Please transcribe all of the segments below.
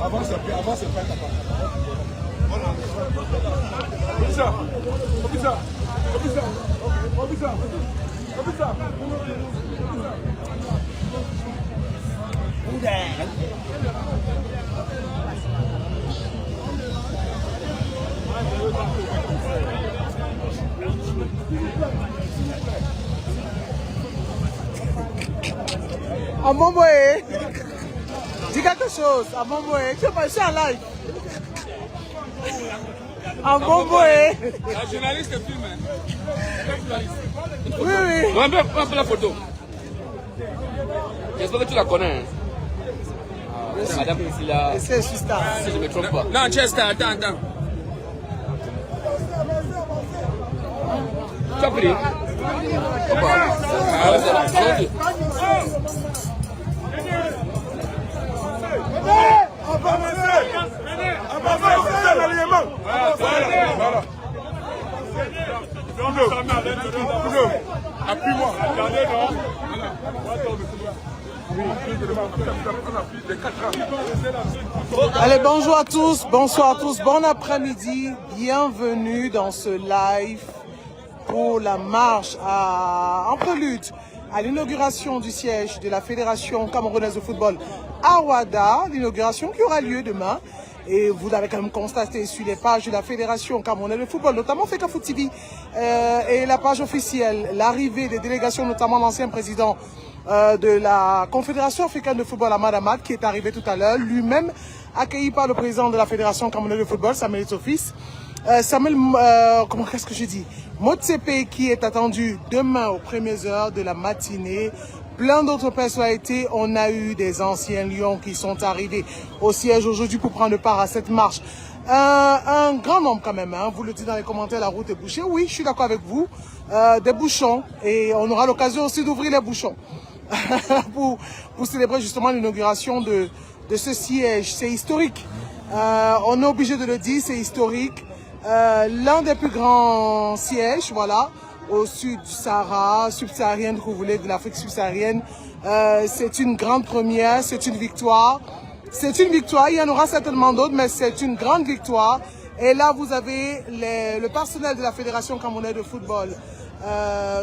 Avant, c'est pas ta part. Voilà. Obisa. Amomboé, dis quelque chose. Amomboé, tu es passé en live. Amomboé. La journaliste filme. Oui, oui. On fait la photo. J'espère que tu la connais. C'est Madame Priscilla. C'est Susta. Si je ne me trompe pas. Non, Chester, attends. Tu as pris? Appuie-moi. Allez, bonjour à tous, bonsoir à tous, bon après-midi, bienvenue dans ce live pour la marche en prélude à l'inauguration du siège de la Fédération camerounaise de football à Ouada, l'inauguration qui aura lieu demain. Et vous l'avez quand même constaté sur les pages de la Fédération camerounaise de football, notamment Fecafoot TV et la page officielle, l'arrivée des délégations, notamment l'ancien président de la Confédération africaine de football, Ahmad Ahmad, qui est arrivé tout à l'heure, lui-même accueilli par le président de la Fédération camerounaise de football, Samuel Eto'o-Fils. Qu'est-ce que je dis? Motsepe qui est attendu demain aux premières heures de la matinée. Plein d'autres personnalités. On a eu des anciens lions qui sont arrivés au siège aujourd'hui pour prendre part à cette marche. Un grand nombre quand même, hein. Vous le dites dans les commentaires, la route est bouchée. Oui, je suis d'accord avec vous. Des bouchons. Et on aura l'occasion aussi d'ouvrir les bouchons pour célébrer justement l'inauguration de ce siège. C'est historique. On est obligé de le dire, c'est historique. L'un des plus grands sièges, voilà, au sud du Sahara, subsaharienne, que vous voulez, de l'Afrique subsaharienne. C'est une grande première, c'est une victoire. C'est une victoire, il y en aura certainement d'autres, mais c'est une grande victoire. Et là, vous avez le personnel de la Fédération camerounaise de football,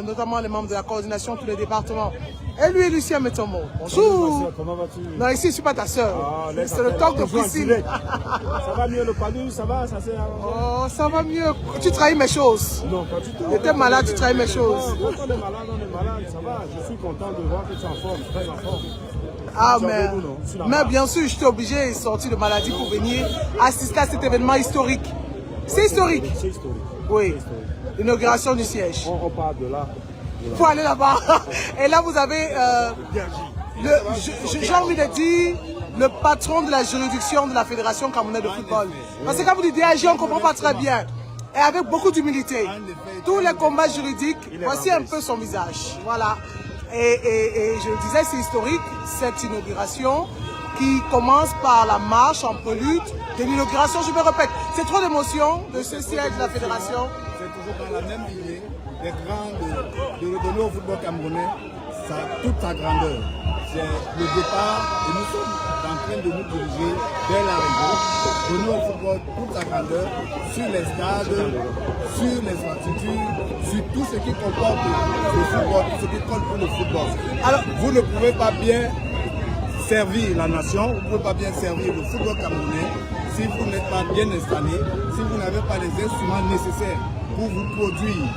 notamment les membres de la coordination, tous les départements. Et lui, Lucien Metombo. Bonjour. Comment vas-tu? Non, ici, je ne suis pas ta soeur. C'est le talk de Priscille. Ça va mieux le palu, ça va, ça c'est... Oh, ça va mieux. Tu trahis mes choses. Non, pas du tout. Tu étais malade, tu trahis mes choses. Quand on est malade, ça va. Je suis content de voir que tu es en forme, très en forme. Ah, mais bien sûr, je suis obligé de sortir de maladie pour venir assister à cet événement historique. C'est historique. C'est historique. Oui. L'inauguration du siège. On part de là. Il faut aller là-bas. Et là, vous avez, j'ai envie de dire, le patron de la juridiction de la Fédération camerounaise de football. Parce que quand vous dites DRJ, on ne comprend pas très bien. Et avec beaucoup d'humilité. Tous les combats juridiques, voici un peu son visage. Voilà. Et je le disais, c'est historique, cette inauguration qui commence par la marche en prélude de l'inauguration. Je me répète, c'est trop d'émotions de ce siège de la Fédération. C'est toujours dans la même lignée des grands de redonner au football camerounais toute sa grandeur. C'est le départ et nous sommes en train de nous diriger vers l'arrivée, donner au football toute sa grandeur sur les stades, sur les infrastructures, sur tout ce qui comporte le football, tout ce qui compte pour le football. Alors, vous ne pouvez pas bien servir la nation, vous ne pouvez pas bien servir le football camerounais si vous n'êtes pas bien installé, si vous n'avez pas les instruments nécessaires pour vous produire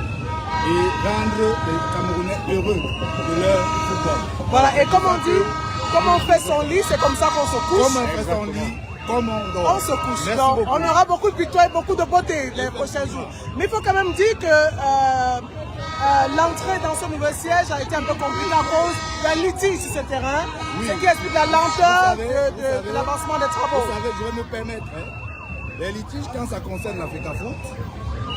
et rendre les Camerounais heureux de leur football. Voilà, et comme on dit, comme on fait son lit, c'est comme ça qu'on se couche. Comme on fait son lit, comme on dort. On se couche. Donc, on aura beaucoup de victoires et beaucoup de beauté les prochains jours. Mais il faut quand même dire que l'entrée dans ce nouveau siège a été un peu compliquée à cause d'un litige sur ce terrain, ce qui explique la lenteur de l'avancement des travaux. Vous savez, je vais me permettre, les litiges, quand ça concerne l'Africa Foot,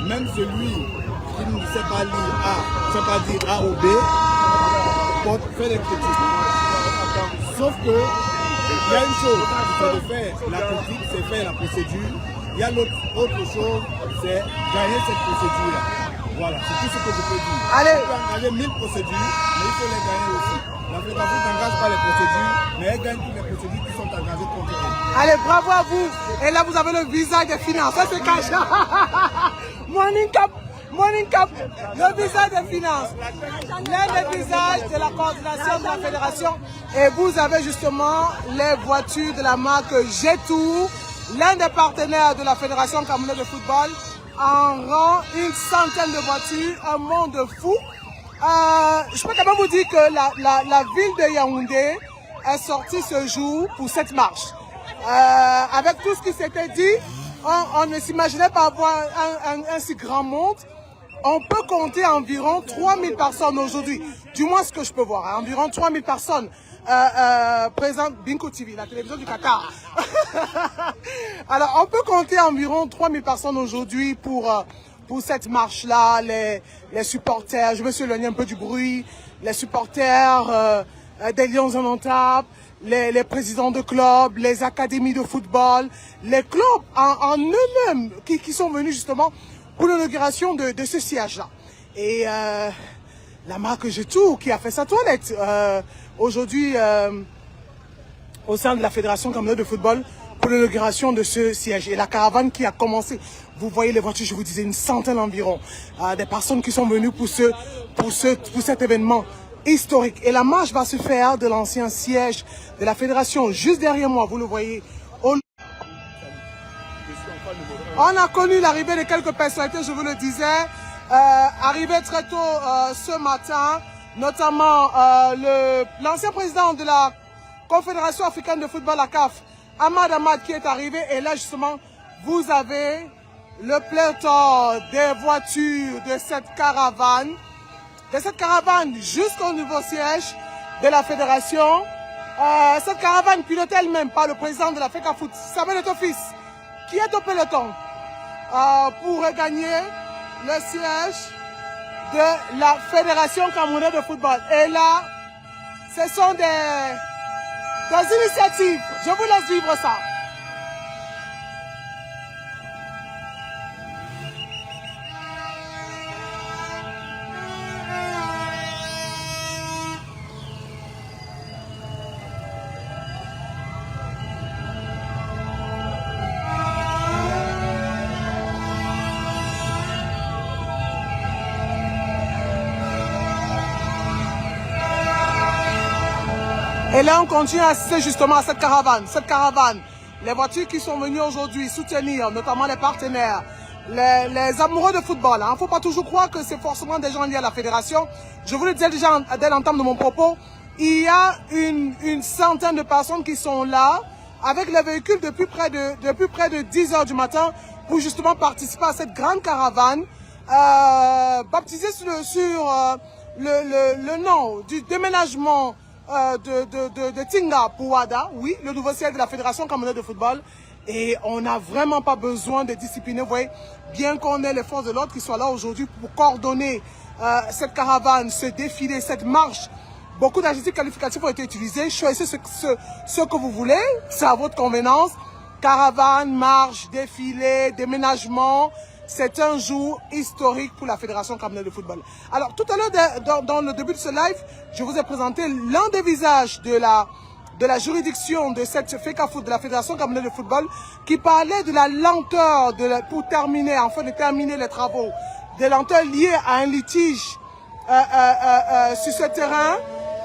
même celui qui ne sait pas lire A, ne sait pas dire A ou B, fait des critiques. Sauf que, il y a une chose, c'est de faire la critique, c'est faire la procédure. Il y a l'autre chose, c'est gagner cette procédure-là. Voilà, c'est tout ce que je peux dire. Allez. On peut engager 1000 procédures, mais il faut les gagner aussi. L'Africa Foot n'engage pas les procédures, mais elle gagne toutes les procédures qui sont engagées contre elle. Allez, bravo à vous. Et là, vous avez le visage des finances. Ça, c'est cash. Morning Cup. Morning Cup. Le visage des finances. L'un des visages de la coordination de la fédération. Et vous avez justement les voitures de la marque G-Tour, l'un des partenaires de la fédération camerounaise de football. En rang une centaine de voitures, un monde fou. Je peux quand même vous dire que la ville de Yaoundé est sortie ce jour pour cette marche. Avec tout ce qui s'était dit, on ne s'imaginait pas avoir un si grand monde. On peut compter environ 3000 personnes aujourd'hui, du moins ce que je peux voir, hein, environ 3000 personnes présentes, Binko TV, la télévision du Qatar. Alors, on peut compter environ 3000 personnes aujourd'hui pour cette marche-là, les supporters, je me suis éloigné un peu du bruit, les supporters des Lions indomptables, les présidents de clubs, les académies de football, les clubs en eux-mêmes qui sont venus justement pour l'inauguration de ce siège-là. Et la marque G-Tour qui a fait sa toilette aujourd'hui au sein de la Fédération camerounaise de football pour l'inauguration de ce siège. Et la caravane qui a commencé, vous voyez les voitures, je vous disais une centaine environ, des personnes qui sont venues pour cet événement historique. Et la marche va se faire de l'ancien siège de la Fédération, juste derrière moi, vous le voyez. On a connu l'arrivée de quelques personnalités, je vous le disais, arrivées très tôt ce matin, notamment l'ancien président de la Confédération africaine de football, la CAF, Ahmad Ahmad, qui est arrivé. Et là, justement, vous avez le pléthore des voitures de cette caravane jusqu'au nouveau siège de la fédération. Cette caravane pilotée elle-même par le président de l'Africa Foot, Samuel Eto'o, qui est au peloton pour regagner le siège de la Fédération camerounaise de football. Et là, ce sont des initiatives. Je vous laisse vivre ça. Et là, on continue à assister justement à cette caravane. Les voitures qui sont venues aujourd'hui soutenir, notamment les partenaires, les amoureux de football. Il ne faut pas toujours croire que c'est forcément des gens liés à la fédération. Je vous le disais déjà dès l'entame de mon propos, il y a une centaine de personnes qui sont là, avec les véhicules depuis près de 10 heures du matin, pour justement participer à cette grande caravane, baptisée sur le nom du déménagement de Tinga pour Ouada, oui, le nouveau siège de la Fédération camerounaise de football. Et on n'a vraiment pas besoin de discipliner, vous voyez, bien qu'on ait les forces de l'ordre qui soient là aujourd'hui pour coordonner cette caravane, ce défilé, cette marche. Beaucoup d'adjectifs qualificatifs ont été utilisés. Choisissez ce que vous voulez, c'est à votre convenance. Caravane, marche, défilé, déménagement. C'est un jour historique pour la Fédération camerounaise de football. Alors, tout à l'heure, dans le début de ce live, je vous ai présenté l'un des visages de la juridiction de cette FECA Foot, de la Fédération camerounaise de football, qui parlait de la lenteur pour terminer, afin de terminer les travaux, des lenteurs liées à un litige sur ce terrain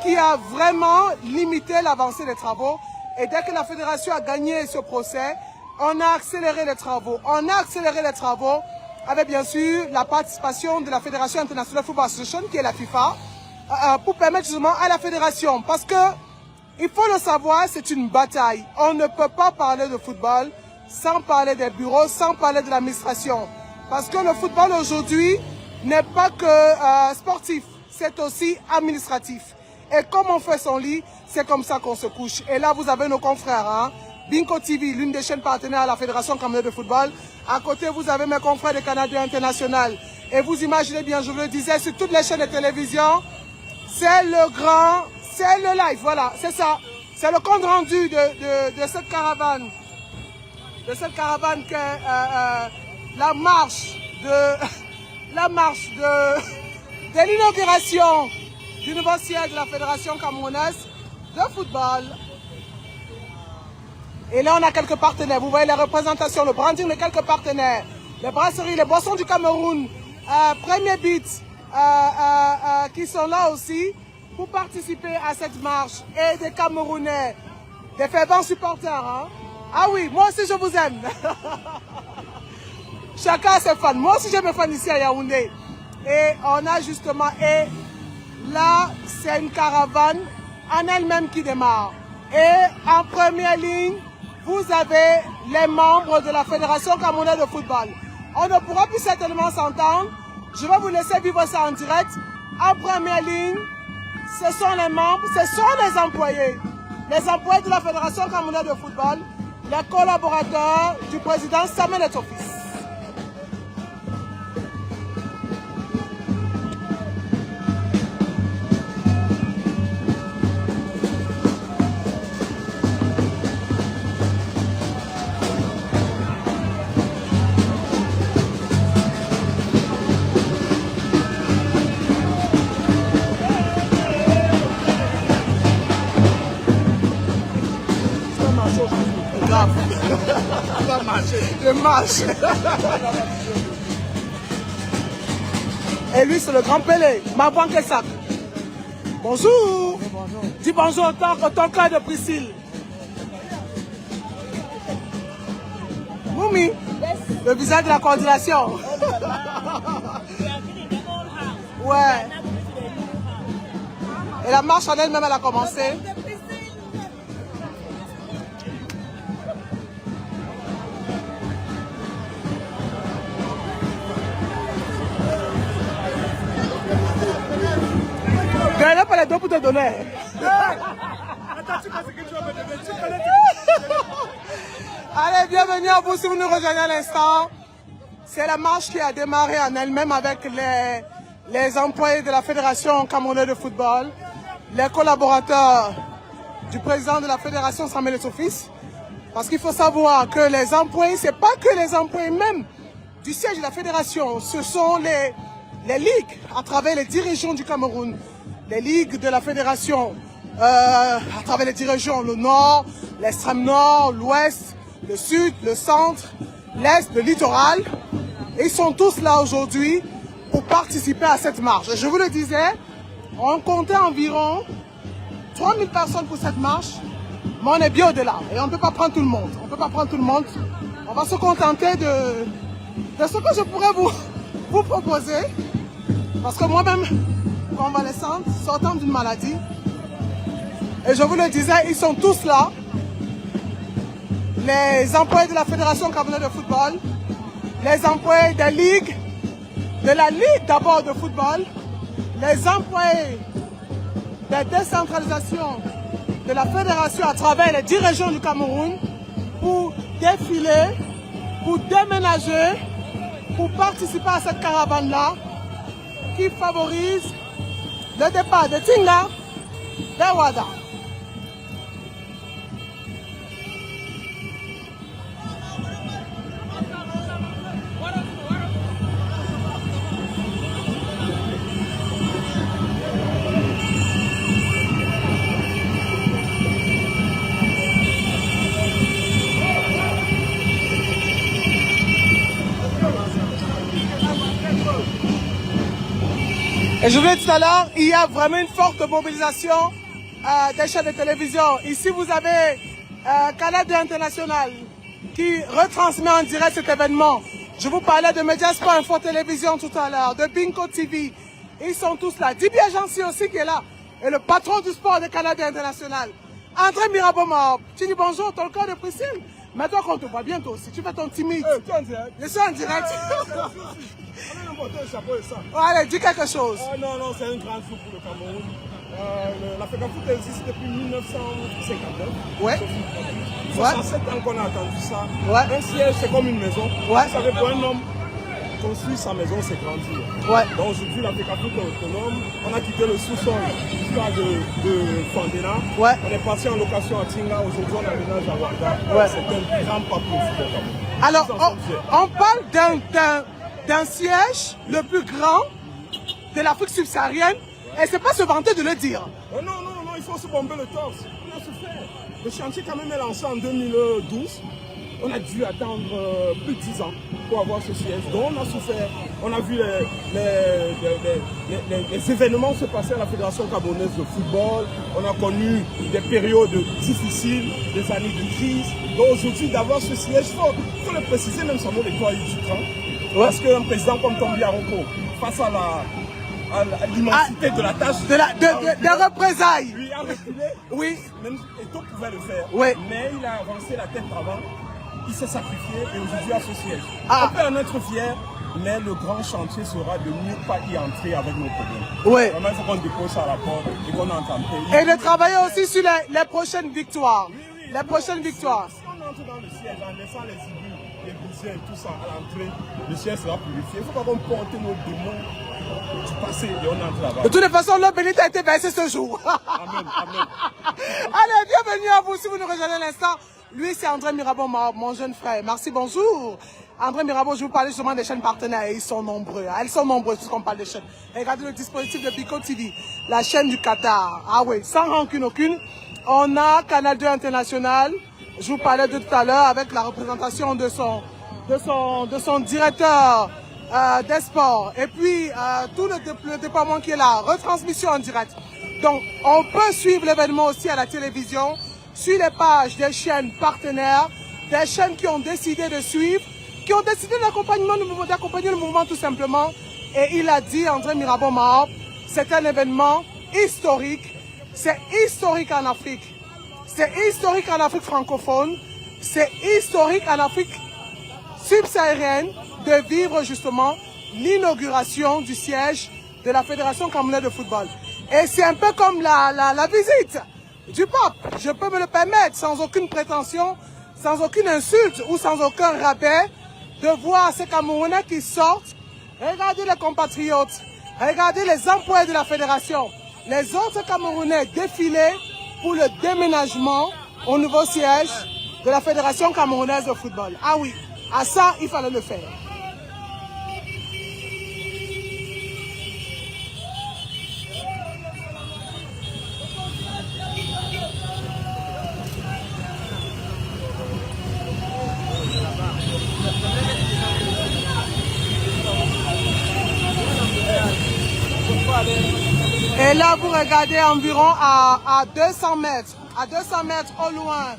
qui a vraiment limité l'avancée des travaux. Et dès que la Fédération a gagné ce procès, on a accéléré les travaux. On a accéléré les travaux avec bien sûr la participation de la Fédération Internationale Football Association, qui est la FIFA, pour permettre justement à la Fédération, parce que il faut le savoir, c'est une bataille. On ne peut pas parler de football sans parler des bureaux, sans parler de l'administration. Parce que le football aujourd'hui n'est pas que sportif, c'est aussi administratif. Et comme on fait son lit, c'est comme ça qu'on se couche. Et là, vous avez nos confrères, hein. Binko TV, l'une des chaînes partenaires à la Fédération camerounaise de football. À côté, vous avez mes confrères de Canada International. Et vous imaginez bien, je vous le disais, sur toutes les chaînes de télévision, c'est le live, voilà, c'est ça. C'est le compte rendu de cette caravane. De cette caravane que la marche de l'inauguration du nouveau siège de la Fédération camerounaise de football. Et là, on a quelques partenaires. Vous voyez les représentations, le branding de quelques partenaires. Les brasseries, les boissons du Cameroun, Premier Beat, qui sont là aussi pour participer à cette marche. Et des Camerounais, des fervents supporters. Hein? Ah oui, moi aussi je vous aime. Chacun a ses fans. Moi aussi j'ai mes fans ici à Yaoundé. Et on a justement... Et là, c'est une caravane en elle-même qui démarre. Et en première ligne, vous avez les membres de la Fédération camerounaise de football. On ne pourra plus certainement s'entendre. Je vais vous laisser vivre ça en direct. En première ligne, ce sont les membres, ce sont les employés. Les employés de la Fédération camerounaise de football, les collaborateurs du président Samuel Eto'o-Fils. Je marche. Et lui, c'est le grand Pelé, Mabouan Kesak. Bonjour. Bonjour. Dis bonjour au ton cœur de Priscille. Moumi, le visage de la coordination. Ouais. Et la marche en elle-même, elle a commencé. Il n'y a pas les deux pour te donner. Allez, bienvenue à vous si vous nous rejoignez à l'instant. C'est la marche qui a démarré en elle-même avec les employés de la Fédération camerounaise de football, les collaborateurs du président de la Fédération Samuel Eto'o-Fils. Parce qu'il faut savoir que les employés, ce n'est pas que les employés même du siège de la Fédération, ce sont les ligues à travers les 10 régions du Cameroun. Les ligues de la fédération à travers les 10 régions, le nord, l'extrême nord, l'ouest, le sud, le centre, l'est, le littoral. Et ils sont tous là aujourd'hui pour participer à cette marche. Je vous le disais, on comptait environ 3000 personnes pour cette marche, mais on est bien au-delà. Et on ne peut pas prendre tout le monde. On ne peut pas prendre tout le monde. On va se contenter de ce que je pourrais vous proposer. Parce que moi-même, convalescente, sortant d'une maladie. Et je vous le disais, ils sont tous là. Les employés de la Fédération camerounaise de football, les employés des ligues, de la ligue d'abord de football, les employés de décentralisation de la Fédération à travers les 10 régions du Cameroun pour défiler, pour déménager, pour participer à cette caravane-là qui favorise le départ de Tinga vers Ouada. Et je vous l'ai dit tout à l'heure, il y a vraiment une forte mobilisation des chaînes de télévision. Ici, vous avez Canada International qui retransmet en direct cet événement. Je vous parlais de Mediasport Info Télévision tout à l'heure, de Binko TV. Ils sont tous là. Dibi Agency aussi qui est là. Et le patron du sport de Canada International. André Miraboma. Tu dis bonjour, ton corps de Priscille. Mais toi, qu'on te voit bientôt aussi, tu fais ton timide. Tu es en direct? Je suis en direct. On a emporté le chapeau et ça. Allez, dis quelque chose. Non, non, c'est un grand jour pour le Cameroun. La FECAFOOT existe depuis 1959. Ouais. 67 ans qu'on a attendu ça. Ouais. Un siège, c'est comme une maison. Ouais. Vous savez, pour un homme, construire sa maison, c'est grandir. Ouais. Donc aujourd'hui, la FECAFOOT est autonome. On a quitté le sous-sol jusqu'à de Fandena. Ouais. On est passé en location à Tinga. Aujourd'hui, on aménage à Ouaga. Ouais. C'est un grand pas pour le football Cameroun. Alors, Nous en sommes fiers. on parle d'un siège le plus grand de l'Afrique subsaharienne et c'est pas se vanter de le dire. Non, non, non, il faut se bomber le torse. On a souffert. Le chantier quand même est lancé en 2012. On a dû attendre plus de 10 ans pour avoir ce siège. Donc on a souffert. On a vu les événements se passer à la Fédération camerounaise de football. On a connu des périodes difficiles, des années de crise. Donc aujourd'hui, d'avoir ce siège, il faut le préciser, même sans mot l'étoile du train. Parce qu'un président comme Tombi Aroko, face à l'immensité de la tâche, des représailles. lui a reculé. Oui. Même Eto pouvait le faire. Oui. Mais il a avancé la tête avant. Il s'est sacrifié et aujourd'hui à ce siège. Ah. On peut en être fier, mais le grand chantier sera de ne pas y entrer avec nos problèmes. Oui. Vraiment, il faut qu'on dépose ça à la porte et qu'on entende. Et de travailler aussi sur les prochaines victoires. Les prochaines victoires. Si on entre dans le siège en laissant les ibus, les bousins et tout ça à l'entrée, le siège sera purifié. Il ne faut pas qu'on porte nos démons du passé et on entre là-bas. De toute façon, l'eau bénite a été versée ce jour. Amen, amen. Allez, bienvenue à vous si vous nous rejoignez à l'instant. Lui, c'est André Mirabeau, mon jeune frère. Merci, bonjour. André Mirabeau, je vous parlais justement des chaînes partenaires. Ils sont nombreux. Elles sont nombreuses puisqu'on parle des chaînes. Regardez le dispositif de Pico TV, la chaîne du Qatar. Ah oui, sans rancune aucune. On a Canal 2 International. Je vous parlais de tout à l'heure avec la représentation de son directeur des sports. Et puis, tout le déploiement qui est là. Retransmission en direct. Donc, on peut suivre l'événement aussi à la télévision, sur les pages des chaînes partenaires, des chaînes qui ont décidé de suivre, qui ont décidé d'accompagner le mouvement tout simplement. Et il a dit, André Mirabeau Mahop, c'est un événement historique. C'est historique en Afrique. C'est historique en Afrique francophone. C'est historique en Afrique subsaharienne de vivre justement l'inauguration du siège de la Fédération camerounaise de football. Et c'est un peu comme la visite du pape. Je peux me le permettre sans aucune prétention, sans aucune insulte ou sans aucun rabais de voir ces Camerounais qui sortent. Regardez les compatriotes, regardez les employés de la Fédération, les autres Camerounais défiler pour le déménagement au nouveau siège de la Fédération camerounaise de football. Ah oui, à ça, il fallait le faire. Et là, vous regardez environ à 200 mètres. À 200 mètres au loin,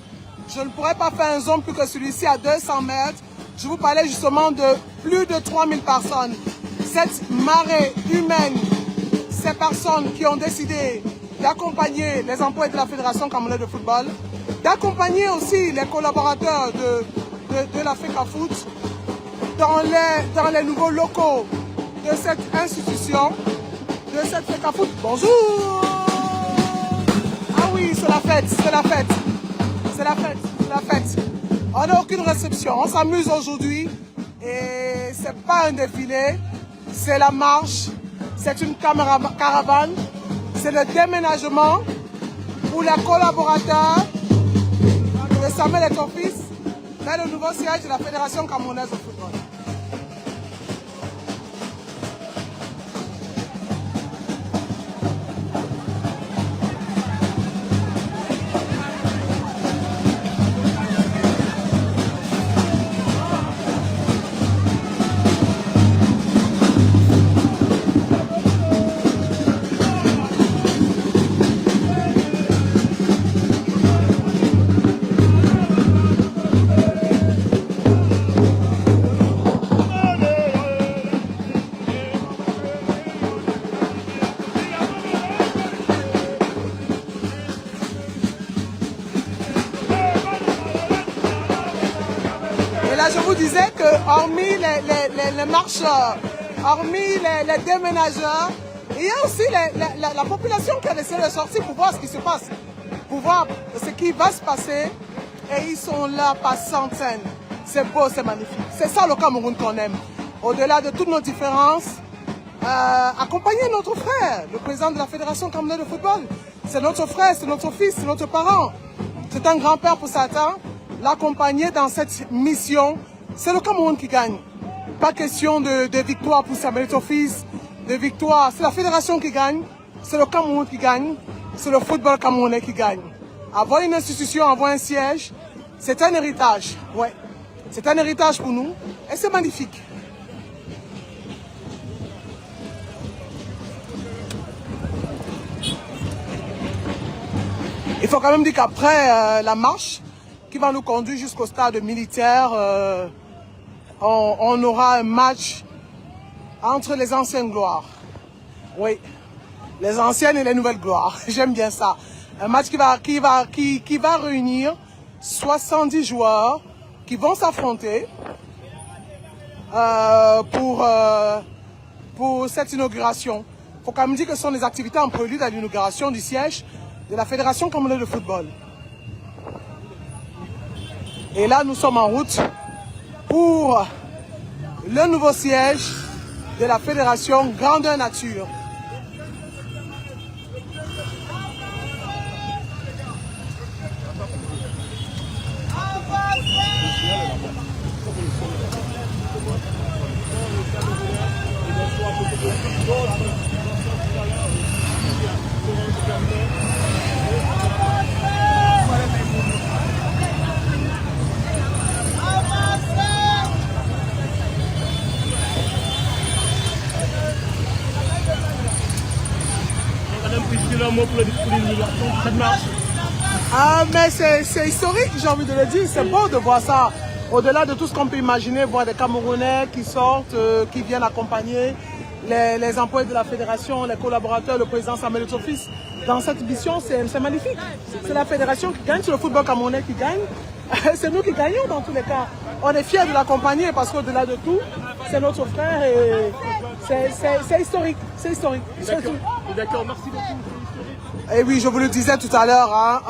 je ne pourrais pas faire un zoom plus que celui-ci à 200 mètres. Je vous parlais justement de plus de 3000 personnes. Cette marée humaine, ces personnes qui ont décidé d'accompagner les employés de la Fédération camerounaise de football, d'accompagner aussi les collaborateurs de la FECAFOOT dans les nouveaux locaux de cette institution, de cette FECAFOOT. Bonjour! Ah oui, c'est la fête, c'est la fête. C'est la fête, c'est la fête. On n'a aucune réception, on s'amuse aujourd'hui. Et c'est pas un défilé, c'est la marche, c'est une caravane, c'est le déménagement pour les collaborateurs de Samuel Eto'o-Fils vers le nouveau siège de la Fédération camerounaise de football. Et là, je vous disais que hormis les marcheurs, hormis les déménageurs, il y a aussi la population qui a décidé de sortir pour voir ce qui se passe, pour voir ce qui va se passer. Et ils sont là par centaines. C'est beau, c'est magnifique. C'est ça le Cameroun qu'on aime. Au-delà de toutes nos différences, accompagner notre frère, le président de la Fédération camerounaise de football. C'est notre frère, c'est notre fils, c'est notre parent. C'est un grand-père pour certains. L'accompagner dans cette mission, c'est le Cameroun qui gagne. Pas question de victoire pour Samuel Eto'o-Fils, de victoire. C'est la Fédération qui gagne, c'est le Cameroun qui gagne, c'est le football camerounais qui gagne. Avoir une institution, avoir un siège, c'est un héritage. Ouais, c'est un héritage pour nous et c'est magnifique. Il faut quand même dire qu'après la marche qui va nous conduire jusqu'au stade militaire, on aura un match entre les anciennes gloires. Oui, les anciennes et les nouvelles gloires. J'aime bien ça. Un match qui va réunir 70 joueurs qui vont s'affronter pour cette inauguration. Il faut quand même dire que ce sont des activités en prélude à l'inauguration du siège de la Fédération camerounaise de football. Et là, nous sommes en route pour le nouveau siège de la Fédération Grandeur Nature. Ah, mais c'est historique, j'ai envie de le dire. C'est beau de voir ça. Au-delà de tout ce qu'on peut imaginer, voir des Camerounais qui sortent, qui viennent accompagner les employés de la fédération, les collaborateurs, le président Samuel Eto'o-Fils. Dans cette mission, c'est magnifique. C'est la fédération qui gagne, c'est le football camerounais qui gagne. C'est nous qui gagnons dans tous les cas. On est fiers de l'accompagner parce qu'au-delà de tout, c'est notre frère et c'est historique. C'est historique. D'accord, merci beaucoup. Et oui, je vous le disais tout à l'heure, hein,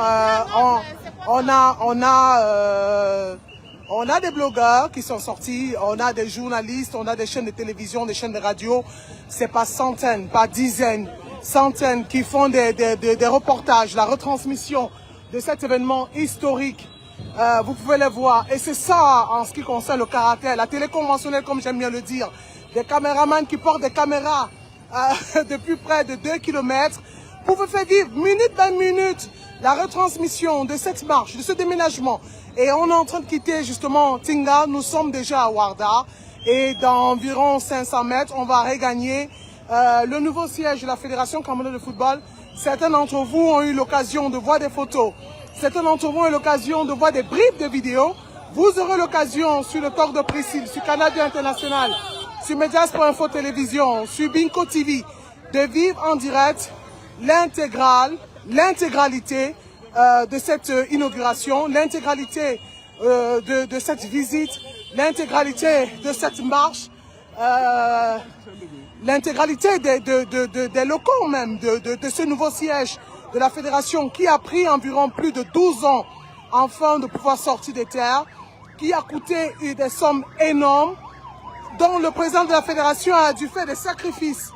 on a des blogueurs qui sont sortis, on a des journalistes, on a des chaînes de télévision, des chaînes de radio. C'est pas centaines, pas dizaines, centaines qui font des reportages, la retransmission de cet événement historique. Vous pouvez les voir. Et c'est ça en ce qui concerne le caractère, la télé conventionnelle, comme j'aime bien le dire. Des caméramans qui portent des caméras depuis près de 2 km. Pour vous faire vivre minute par minute la retransmission de cette marche, de ce déménagement. Et on est en train de quitter justement Tinga, nous sommes déjà à Ouarda et dans environ 500 mètres, on va regagner le nouveau siège de la Fédération camerounaise de football. Certains d'entre vous ont eu l'occasion de voir des photos, certains d'entre vous ont eu l'occasion de voir des bribes de vidéos. Vous aurez l'occasion sur le Talk de Priscille, sur Canal International, sur Medias.info Télévision, sur Binko TV, de vivre en direct l'intégralité de cette inauguration, l'intégralité de cette visite, l'intégralité de cette marche, l'intégralité des locaux même de ce nouveau siège de la fédération qui a pris environ plus de 12 ans afin de pouvoir sortir des terres, qui a coûté des sommes énormes, dont le président de la fédération a dû faire des sacrifices,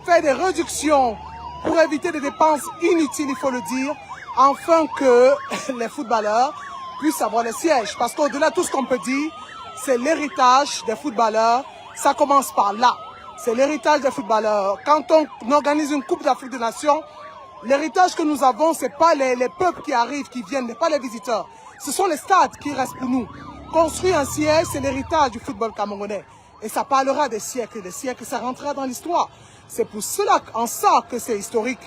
faire des réductions, pour éviter des dépenses inutiles, il faut le dire, afin que les footballeurs puissent avoir les sièges. Parce qu'au-delà de tout ce qu'on peut dire, c'est l'héritage des footballeurs. Ça commence par là. C'est l'héritage des footballeurs. Quand on organise une Coupe d'Afrique des Nations, l'héritage que nous avons, c'est pas les peuples qui arrivent, qui viennent, mais pas les visiteurs. Ce sont les stades qui restent pour nous. Construire un siège, c'est l'héritage du football camerounais. Et ça parlera des siècles et des siècles, ça rentrera dans l'histoire. C'est pour cela, en ça, que c'est historique,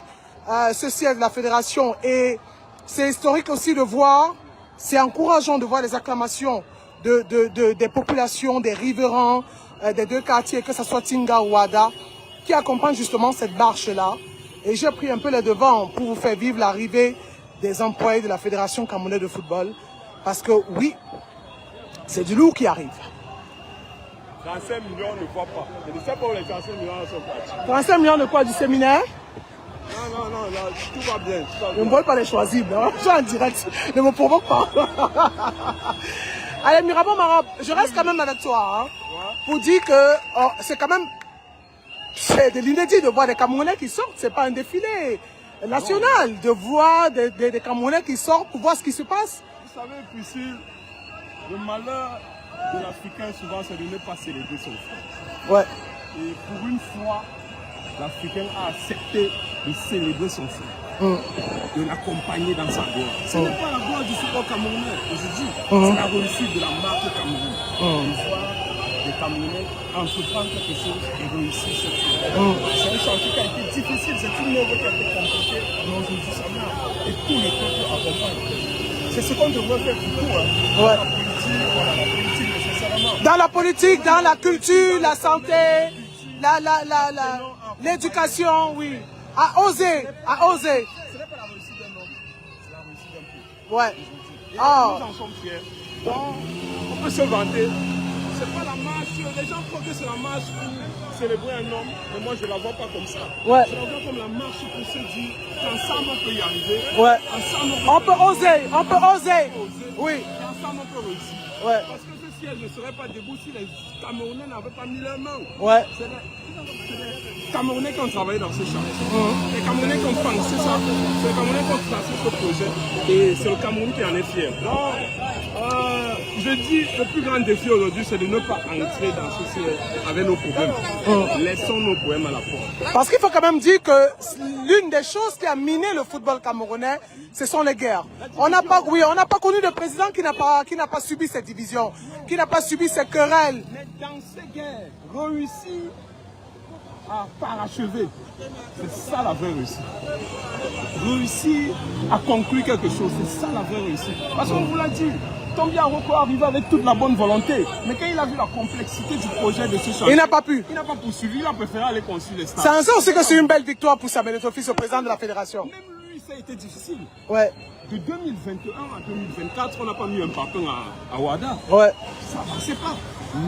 ce siège de la fédération. Et c'est historique aussi de voir, c'est encourageant de voir les acclamations des populations, des riverains, des deux quartiers, que ce soit Tinga ou Ouarda, qui accompagnent justement cette marche-là. Et j'ai pris un peu les devants pour vous faire vivre l'arrivée des employés de la Fédération camerounaise de football. Parce que oui, c'est du lourd qui arrive. 35 millions, on ne voit pas. Je ne sais pas où les 35 millions sont partis. 35 millions de quoi, du séminaire? Non, là, tout va bien. Je ne vole pas les choisir, hein. Je suis en direct, ne me provoque pas. Allez, Mirabeau Mara, je reste quand même avec toi, hein, pour dire que c'est quand même, c'est de l'inédit de voir des Camerounais qui sortent, c'est pas un défilé national, de voir des Camerounais qui sortent pour voir ce qui se passe. Vous savez, Priscille, le malheur de l'Africain souvent c'est de ne pas célébrer son frère. Ouais. Et pour une fois, l'Africain a accepté de célébrer son frère, de l'accompagner dans sa gloire. Ce n'est pas la gloire du football camerounais aujourd'hui, c'est la réussite de la marque Cameroun. De voir les Camerounais entreprendre quelque chose et réussir cette chose. C'est un chantier qui a été difficile, c'est une œuvre qui a été compliquée, mais aujourd'hui ça marche. Et tous les peuples accompagnent. C'est ce qu'on devrait faire pour tout. Hein. Ouais. La politique nécessairement. Dans la politique, dans la culture, la santé, l'éducation, oui. À oser, à oser. Ce n'est pas la réussite d'un homme, c'est la réussite d'un peuple. Ouais. Et nous en sommes fiers. Donc, on peut se vanter. C'est pas la marche, les gens croient que c'est la marche pour célébrer un homme, mais moi je ne la vois pas comme ça. Ouais. Je la vois comme la marche pour se dire qu'ensemble on peut y arriver. Ouais. Ensemble On peut oser, on peut oser. Oui. Et ensemble on peut réussir. Ouais. Parce que ce siège ne serait pas debout si les Camerounais n'avaient pas mis leurs mains. Ouais. C'est les Camerounais qui ont travaillé dans ce champ. Les Camerounais qui ont pensé ça. C'est les Camerounais qui ont placé ce projet. Et c'est le Cameroun qui en est fier. Donc, je dis, le plus grand défi aujourd'hui, c'est de ne pas entrer dans ce siège avec nos problèmes. Laissons nos problèmes à la porte. Parce qu'il faut quand même dire que l'une des choses qui a miné le football camerounais, ce sont les guerres. On n'a pas connu de président qui n'a pas subi cette division, qui n'a pas subi ces querelles. Mais dans ces guerres, réussir à parachever, c'est ça la vraie réussite. Réussir à conclure quelque chose, c'est ça la vraie réussite. Parce qu'on vous l'a dit, Tombia Roko arrivé avec toute la bonne volonté, mais quand il a vu la complexité du projet de ce chantier, il n'a pas pu. Il n'a pas poursuivi, il a préféré aller construire les stades. C'est en ça aussi que c'est une belle victoire pour Samuel Eto'o, fils au président de la fédération. Même lui, ça a été difficile. Ouais. De 2021 à 2024, on n'a pas mis un partant à Ouada. Ouais. Ça ne passait pas.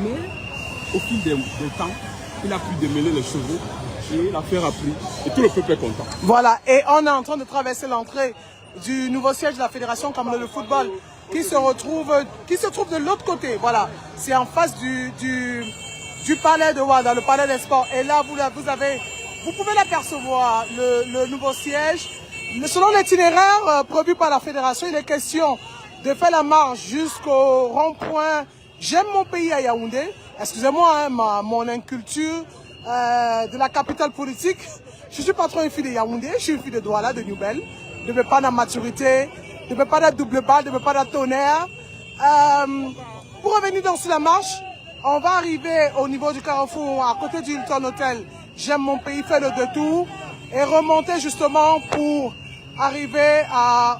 Mais au fil des temps, il a pu démêler les chevaux et l'affaire a pris. Et tout le peuple est content. Voilà. Et on est en train de traverser l'entrée du nouveau siège de la Fédération camerounaise de football qui se trouve de l'autre côté. Voilà. C'est en face du palais de Ouada, le palais des sports. Et là, vous pouvez l'apercevoir, le nouveau siège. Selon l'itinéraire prévu par la fédération, il est question de faire la marche jusqu'au rond-point J'aime mon pays à Yaoundé. Excusez-moi, hein, mon inculture de la capitale politique. Je ne suis pas trop une fille de Yaoundé, je suis une fille de Douala, de Newbel, de Bepana Maturité, de Bepana Double Balle, de Bepana Tonnerre. Pour revenir dans sur la marche, on va arriver au niveau du carrefour, à côté du Hilton Hotel. J'aime mon pays, faire le détour et remonter justement pour arriver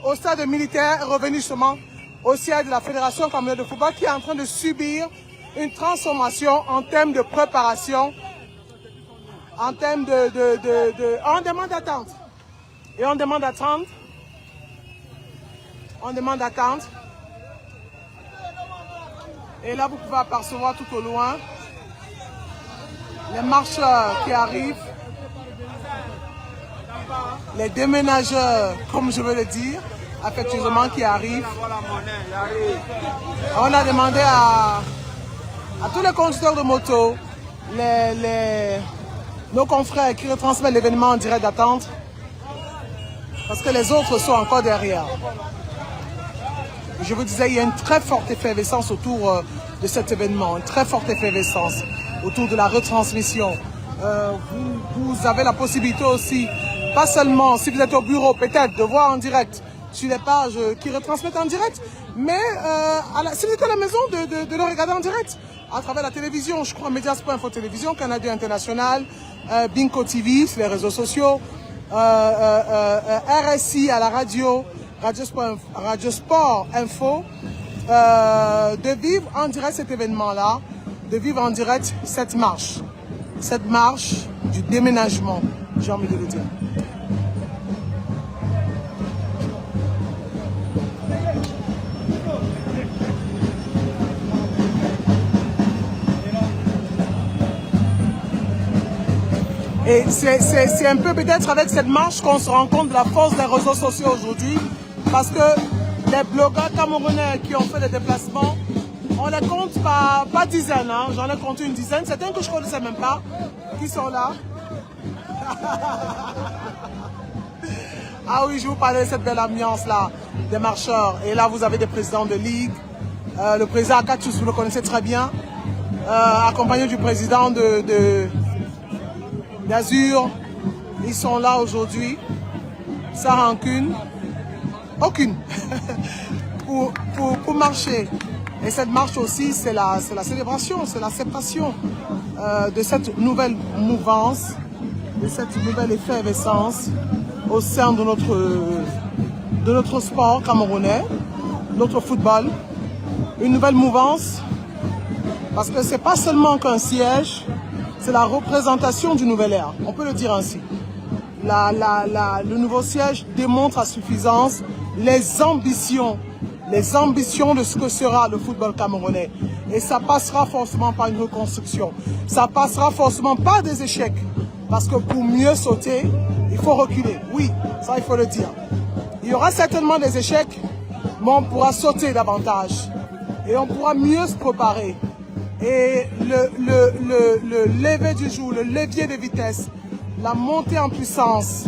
au stade militaire, revenir justement au siège de la Fédération camerounaise de football qui est en train de subir une transformation en termes de préparation, en termes on demande d'attente. Et on demande d'attente. On demande d'attente. Et là, vous pouvez apercevoir tout au loin les marcheurs qui arrivent, les déménageurs, comme je veux le dire, affectueusement qui arrivent. On a demandé à tous les conducteurs de moto, nos confrères qui retransmettent l'événement en direct d'attente, parce que les autres sont encore derrière. Je vous disais, il y a une très forte effervescence autour de cet événement, une très forte effervescence autour de la retransmission. Vous avez la possibilité aussi, pas seulement si vous êtes au bureau, peut-être de voir en direct sur les pages qui retransmettent en direct, mais si vous êtes à la maison, de le regarder en direct à travers la télévision. Je crois Medias.info Télévision, Canal 2 International, Binko TV sur les réseaux sociaux, RSI à la radio, Radio Sport Info, de vivre en direct cet événement-là, de vivre en direct cette marche du déménagement, j'ai envie de le dire. Et c'est un peu peut-être avec cette marche qu'on se rend compte de la force des réseaux sociaux aujourd'hui. Parce que les blogueurs camerounais qui ont fait des déplacements, on les compte pas dizaines, hein. J'en ai compté une dizaine. Certains que je ne connaissais même pas, qui sont là. Ah oui, je vous parlais de cette belle ambiance-là, des marcheurs. Et là, vous avez des présidents de ligue. Le président Akatous, vous le connaissez très bien. Accompagné du président d'Azur. Ils sont là aujourd'hui. Sans rancune. Aucune. pour marcher. Et cette marche aussi, c'est la célébration, c'est l'acceptation de cette nouvelle mouvance, de cette nouvelle effervescence au sein de notre sport camerounais, notre football. Une nouvelle mouvance, parce que ce n'est pas seulement qu'un siège, c'est la représentation du nouvel ère, on peut le dire ainsi. Le nouveau siège démontre à suffisance les ambitions de ce que sera le football camerounais. Et ça passera forcément par une reconstruction. Ça passera forcément par des échecs. Parce que pour mieux sauter, il faut reculer. Oui, ça il faut le dire. Il y aura certainement des échecs, mais on pourra sauter davantage. Et on pourra mieux se préparer. Et le lever du jour, le levier de vitesse, la montée en puissance,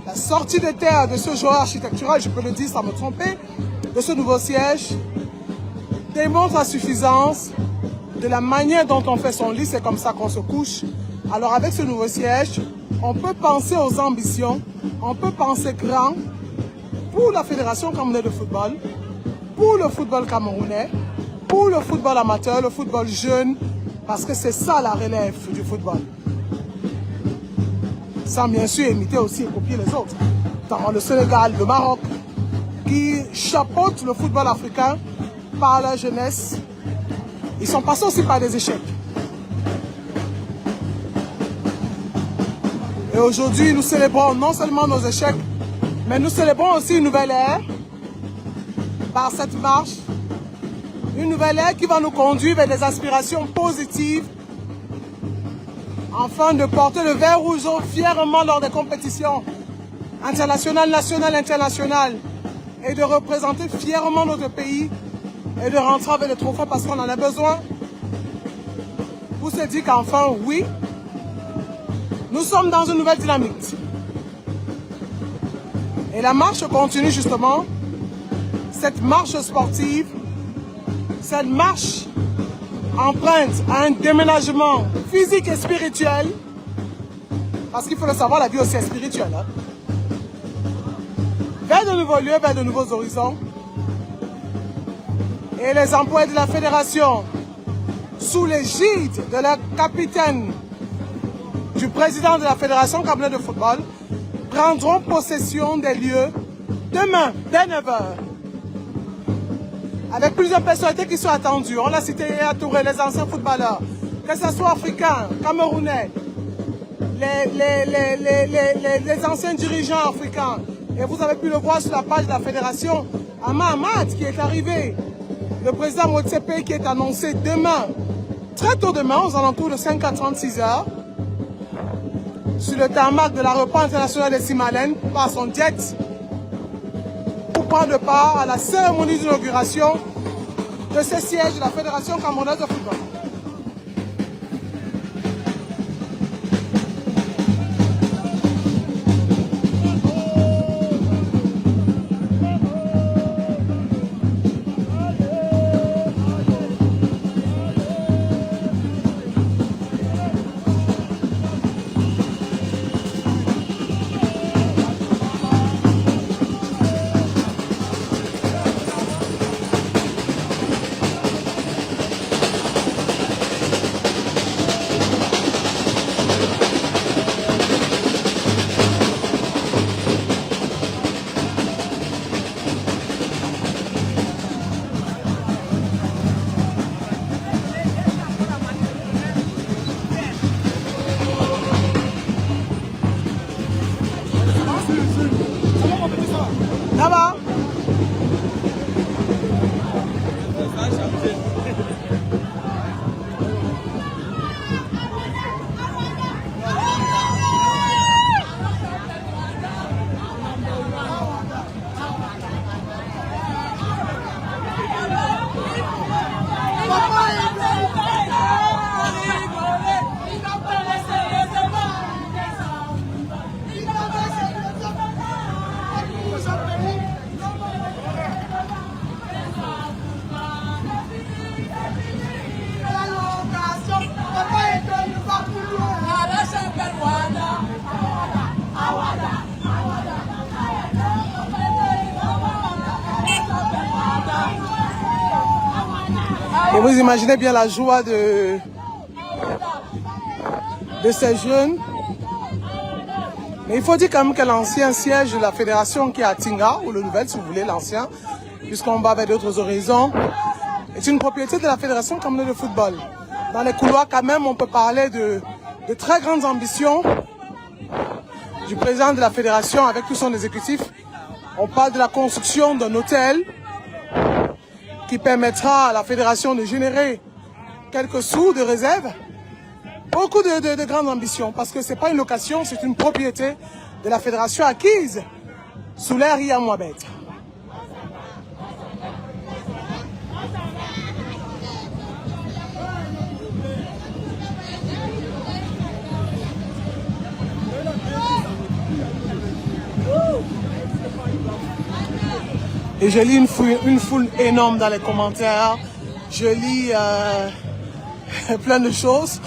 la sortie de terre de ce joueur architectural, je peux le dire sans me tromper, de ce nouveau siège, démontre à suffisance de la manière dont on fait son lit, c'est comme ça qu'on se couche. Alors avec ce nouveau siège, on peut penser aux ambitions, on peut penser grand pour la Fédération camerounaise de football, pour le football camerounais, pour le football amateur, le football jeune, parce que c'est ça la relève du football. Sans bien sûr imiter aussi et copier les autres. Dans le Sénégal, le Maroc, qui chapeautent le football africain par la jeunesse, ils sont passés aussi par des échecs. Et aujourd'hui, nous célébrons non seulement nos échecs, mais nous célébrons aussi une nouvelle ère par cette marche. Une nouvelle ère qui va nous conduire vers des aspirations positives afin de porter le vert rouge fièrement lors des compétitions internationales, nationales, internationales et de représenter fièrement notre pays et de rentrer avec les trophées parce qu'on en a besoin pour se dire qu'enfin, oui, nous sommes dans une nouvelle dynamique. Et la marche continue justement, cette marche sportive, cette marche empreinte à un déménagement physique et spirituel, parce qu'il faut le savoir, la vie aussi est spirituelle, hein? Vers de nouveaux lieux, vers de nouveaux horizons. Et les employés de la fédération, sous l'égide de leur capitaine, du président de la Fédération camerounaise de football, prendront possession des lieux demain, dès 9h. Avec plusieurs personnalités qui sont attendues. On a cité Yaya Touré, les anciens footballeurs, que ce soit africains, camerounais, les anciens dirigeants africains. Et vous avez pu le voir sur la page de la fédération, Ahmad qui est arrivé, le président Motsepe qui est annoncé demain, très tôt demain, aux alentours de 5h36, sur le tarmac de l'aéroport international de Simalène, par son jet, pour prendre part à la cérémonie d'inauguration de ce siège de la Fédération camerounaise de football. Et vous imaginez bien la joie de ces jeunes. Mais il faut dire quand même que l'ancien siège de la fédération qui est à Tinga, ou le nouvel si vous voulez, l'ancien, puisqu'on va vers d'autres horizons, est une propriété de la fédération camerounaise de football. Dans les couloirs quand même, on peut parler de très grandes ambitions du président de la fédération avec tout son exécutif. On parle de la construction d'un hôtel qui permettra à la fédération de générer quelques sous de réserve. Beaucoup de grandes ambitions parce que ce n'est pas une location, c'est une propriété de la fédération acquise sous l'ère Ria Mohamed. Et je lis une foule énorme dans les commentaires. Je lis plein de choses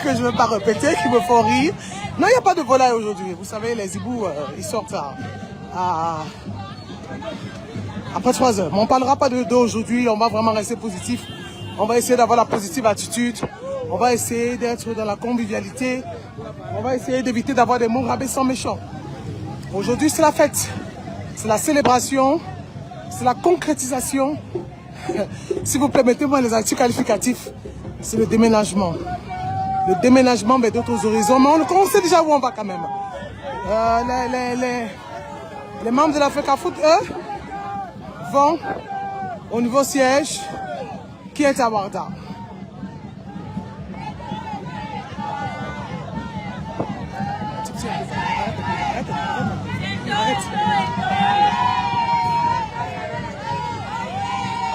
que je ne vais pas répéter, qui me font rire. Non, il n'y a pas de volaille aujourd'hui. Vous savez, les hiboux, ils sortent après 3 heures. Mais on ne parlera pas d'eux aujourd'hui. On va vraiment rester positif. On va essayer d'avoir la positive attitude. On va essayer d'être dans la convivialité. On va essayer d'éviter d'avoir des mots rabaissants méchants. Aujourd'hui, c'est la fête. C'est la célébration. C'est la concrétisation. Si vous permettez-moi les adjectifs qualificatifs, c'est le déménagement. Le déménagement vers d'autres horizons. Mais on sait déjà où on va quand même. Les membres de l'Africa Foot, eux, vont au nouveau siège qui est à Ouarda.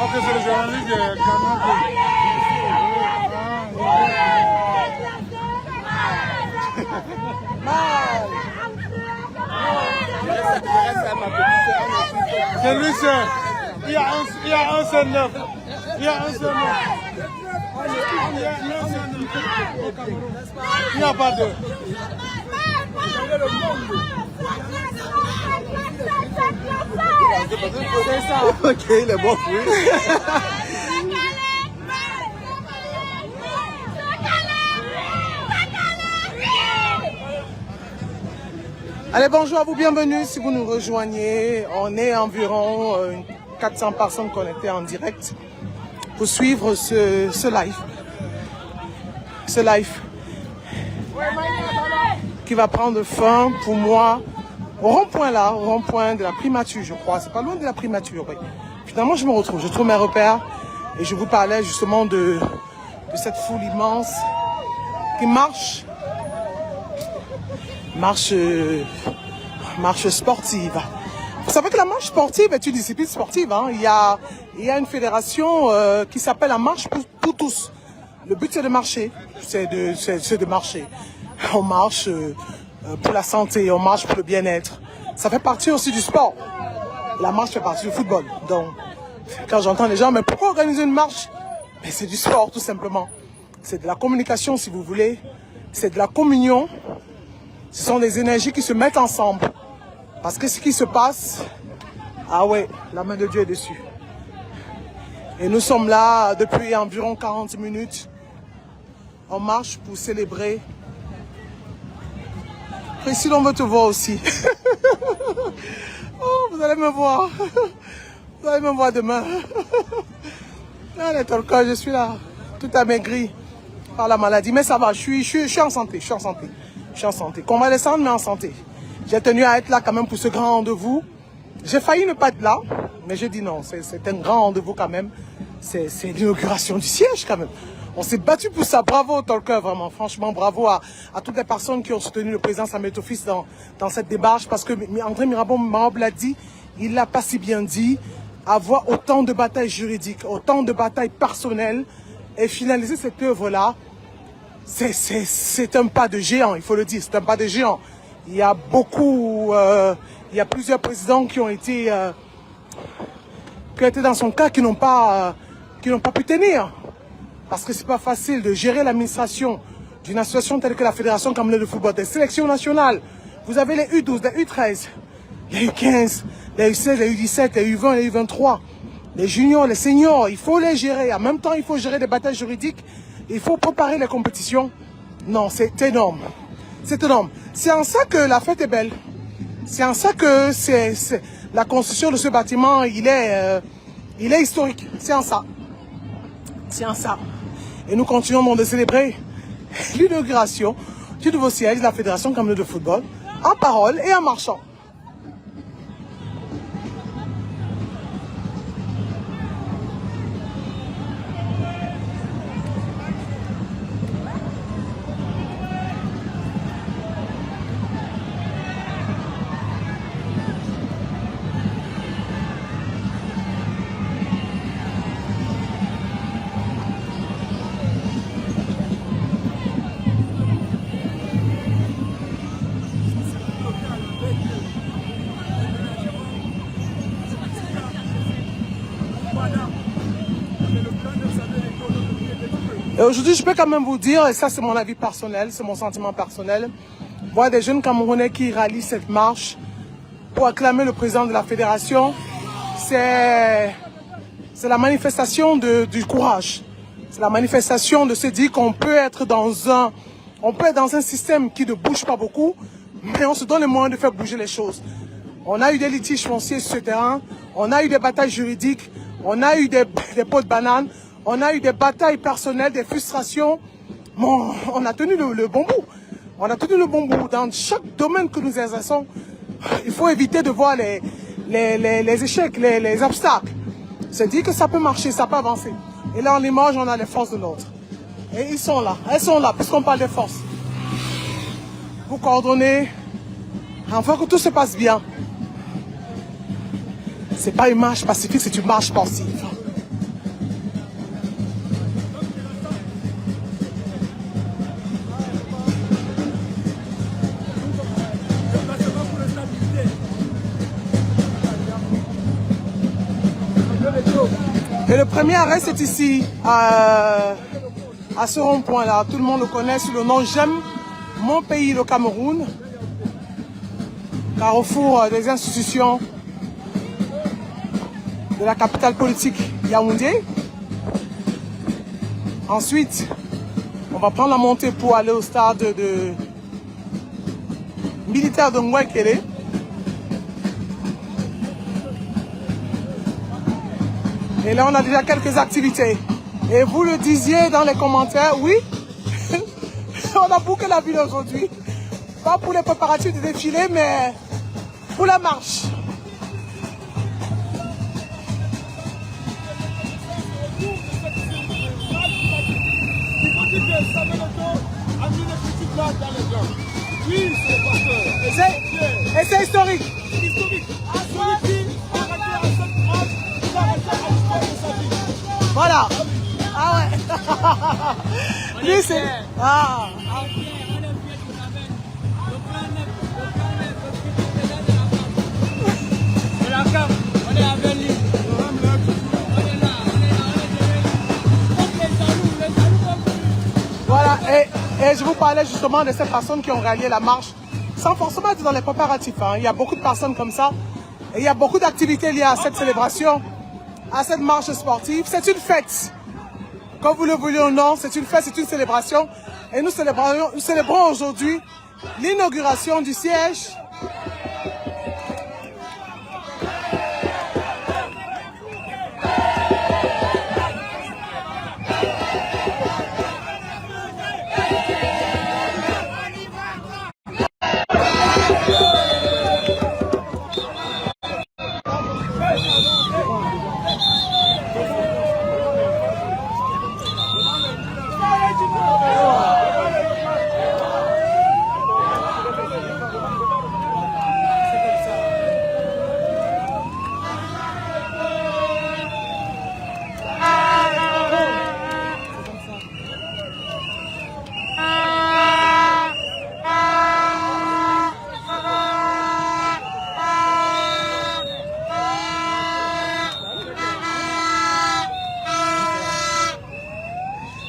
Ok, c'est le journaliste de Canal. C'est lui seul. Il y a un seul neuf. Il y a un seul neuf. Il n'y a pas deux. C'est ça. Ok, il est bon, oui. Allez, bonjour à vous, bienvenue si vous nous rejoignez. On est environ 400 personnes connectées en direct pour suivre ce live. Ce live qui va prendre fin pour moi au rond-point là, au rond-point de la primature, je crois. C'est pas loin de la primature, oui. Finalement, je me retrouve, je trouve mes repères et je vous parlais justement de cette foule immense qui marche sportive. Vous savez que la marche sportive est une discipline sportive. Hein. Il y a une fédération qui s'appelle la marche pour tous. Le but c'est de marcher, c'est de marcher. On marche pour la santé, on marche pour le bien-être. Ça fait partie aussi du sport. La marche fait partie du football. Donc, quand j'entends les gens, mais pourquoi organiser une marche? Mais c'est du sport tout simplement. C'est de la communication si vous voulez. C'est de la communion. Ce sont des énergies qui se mettent ensemble. Parce que ce qui se passe, ah ouais, la main de Dieu est dessus. Et nous sommes là depuis environ 40 minutes. On marche pour célébrer. Précis, on veut te voir aussi. Oh, vous allez me voir. Vous allez me voir demain. Allez, Tolka, je suis là, tout amaigri par la maladie. Mais ça va, je suis en santé, je suis en santé. Je suis en santé. Convalescente, mais en santé. J'ai tenu à être là quand même pour ce grand rendez-vous. J'ai failli ne pas être là, mais j'ai dit non, c'est un grand rendez-vous quand même. C'est l'inauguration du siège quand même. On s'est battu pour ça. Bravo Tolka, vraiment. Franchement, bravo à toutes les personnes qui ont soutenu le président Samuel Eto'o Fils dans cette démarche. Parce que André Mirabeau l'a dit, il l'a pas si bien dit. Avoir autant de batailles juridiques, autant de batailles personnelles et finaliser cette œuvre-là, c'est un pas de géant, il faut le dire, c'est un pas de géant. Il y a beaucoup, il y a plusieurs présidents qui ont été dans son cas, qui n'ont pas pu tenir. Parce que c'est pas facile de gérer l'administration d'une association telle que la Fédération camerounaise de football, des sélections nationales. Vous avez les U12, les U13, les U15, les U16, les U17, les U20, les U23, les juniors, les seniors, il faut les gérer. En même temps, il faut gérer des batailles juridiques. Il faut préparer les compétitions. Non, c'est énorme. C'est énorme. C'est en ça que la fête est belle. C'est en ça que la construction de ce bâtiment, il est historique. C'est en ça. C'est en ça. Et nous continuons de célébrer l'inauguration du nouveau siège de la Fédération camerounaise de football en parole et en marchant. Et aujourd'hui, je peux quand même vous dire, et ça c'est mon avis personnel, c'est mon sentiment personnel, voir des jeunes Camerounais qui rallient cette marche pour acclamer le président de la fédération, c'est la manifestation du courage. C'est la manifestation de se dire qu'on peut être dans un système qui ne bouge pas beaucoup, mais on se donne les moyens de faire bouger les choses. On a eu des litiges fonciers sur ce terrain, on a eu des batailles juridiques, on a eu des pots de bananes, on a eu des batailles personnelles, des frustrations. Bon, on a tenu le bon bout. On a tenu le bon bout. Dans chaque domaine que nous exerçons, il faut éviter de voir les échecs, les obstacles. C'est dire que ça peut marcher, ça peut avancer. Et là, en Limoges, on a les forces de l'ordre. Et ils sont là, elles sont là, puisqu'on parle des forces. Vous coordonnez, afin que tout se passe bien. C'est pas une marche pacifique, c'est une marche sportive. Et le premier arrêt, c'est ici, à ce rond-point-là. Tout le monde le connaît sous le nom J'aime mon pays, le Cameroun. Carrefour des institutions de la capitale politique Yaoundé. Ensuite, on va prendre la montée pour aller au stade militaire de Ngouekele. Et là, on a déjà quelques activités. Et vous le disiez dans les commentaires, oui, on a bouclé la ville aujourd'hui. Pas pour les préparatifs du défilé, mais pour la marche. Oui, c'est Et c'est historique. Voilà. Ah ouais. Lui c'est. Ah. Voilà. Et je vous parlais justement de ces personnes qui ont rallié la marche sans forcément être dans les préparatifs. Hein. Il y a beaucoup de personnes comme ça. Et il y a beaucoup d'activités liées à cette célébration, à cette marche sportive. C'est une fête. Comme vous le voulez ou non, c'est une fête, c'est une célébration. Et nous célébrons aujourd'hui l'inauguration du siège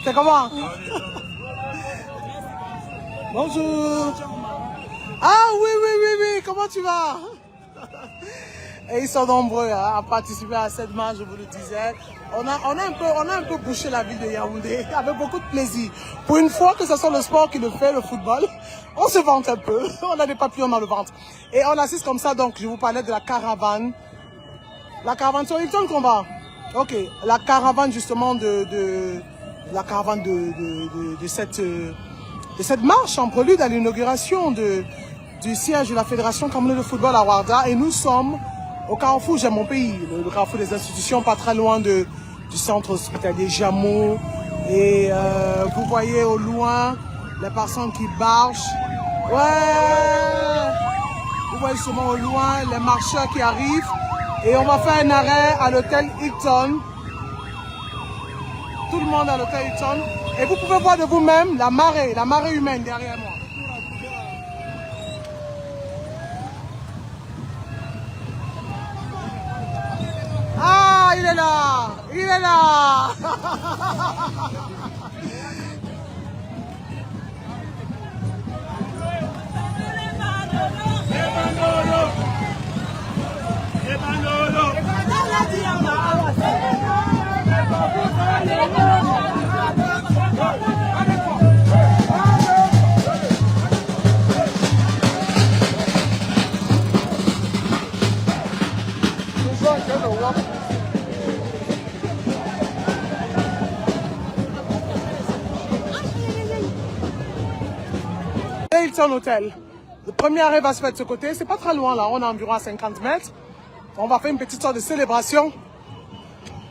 C'est comment? Bonjour. Ah oui, comment tu vas? Et ils sont nombreux hein, à participer à cette marche, je vous le disais. On a un peu bouché la ville de Yaoundé avec beaucoup de plaisir. Pour une fois que ce soit le sport qui le fait, le football, on se vante un peu. On a des papillons dans le ventre. Et on assiste comme ça, donc je vous parlais de la caravane. La caravane sur Hilton qu'on va. Ok, la caravane justement de cette marche en prélude à l'inauguration du siège de la Fédération camerounaise de football à Ouarda. Et nous sommes au Carrefour J'aime mon pays, le Carrefour des institutions, pas très loin du centre hospitalier Jameau. Et vous voyez au loin les personnes qui marchent. Ouais! Vous voyez justement au loin les marcheurs qui arrivent. Et on va faire un arrêt à l'hôtel Hilton. Tout le monde à l'hôtel Hilton. Et vous pouvez voir de vous-même la marée humaine derrière moi. Ah, il est là! Il est là! Hilton Hotel. Le premier arrêt va se faire de ce côté. C'est pas très loin là. On est environ à 50 mètres. On va faire une petite sorte de célébration.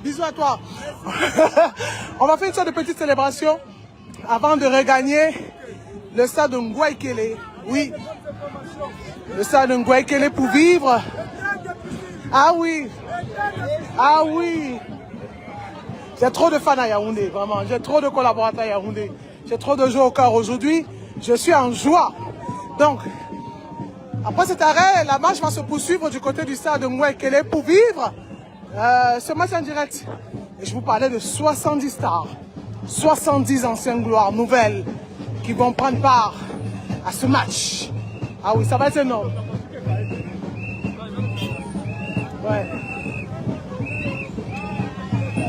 Bisous à toi. On va faire une sorte de petite célébration avant de regagner le stade de Ngouaikele. Oui. Le stade de Ngouaikele pour vivre. Ah oui. Ah oui. J'ai trop de fans à Yaoundé, vraiment. J'ai trop de collaborateurs à Yaoundé. J'ai trop de joie au cœur aujourd'hui. Je suis en joie. Donc, après cet arrêt, la marche va se poursuivre du côté du stade de Ngouaikele pour vivre ce match en direct. Et je vous parlais de 70 stars, 70 anciennes gloires nouvelles qui vont prendre part à ce match. Ah oui, ça va être énorme. Ouais.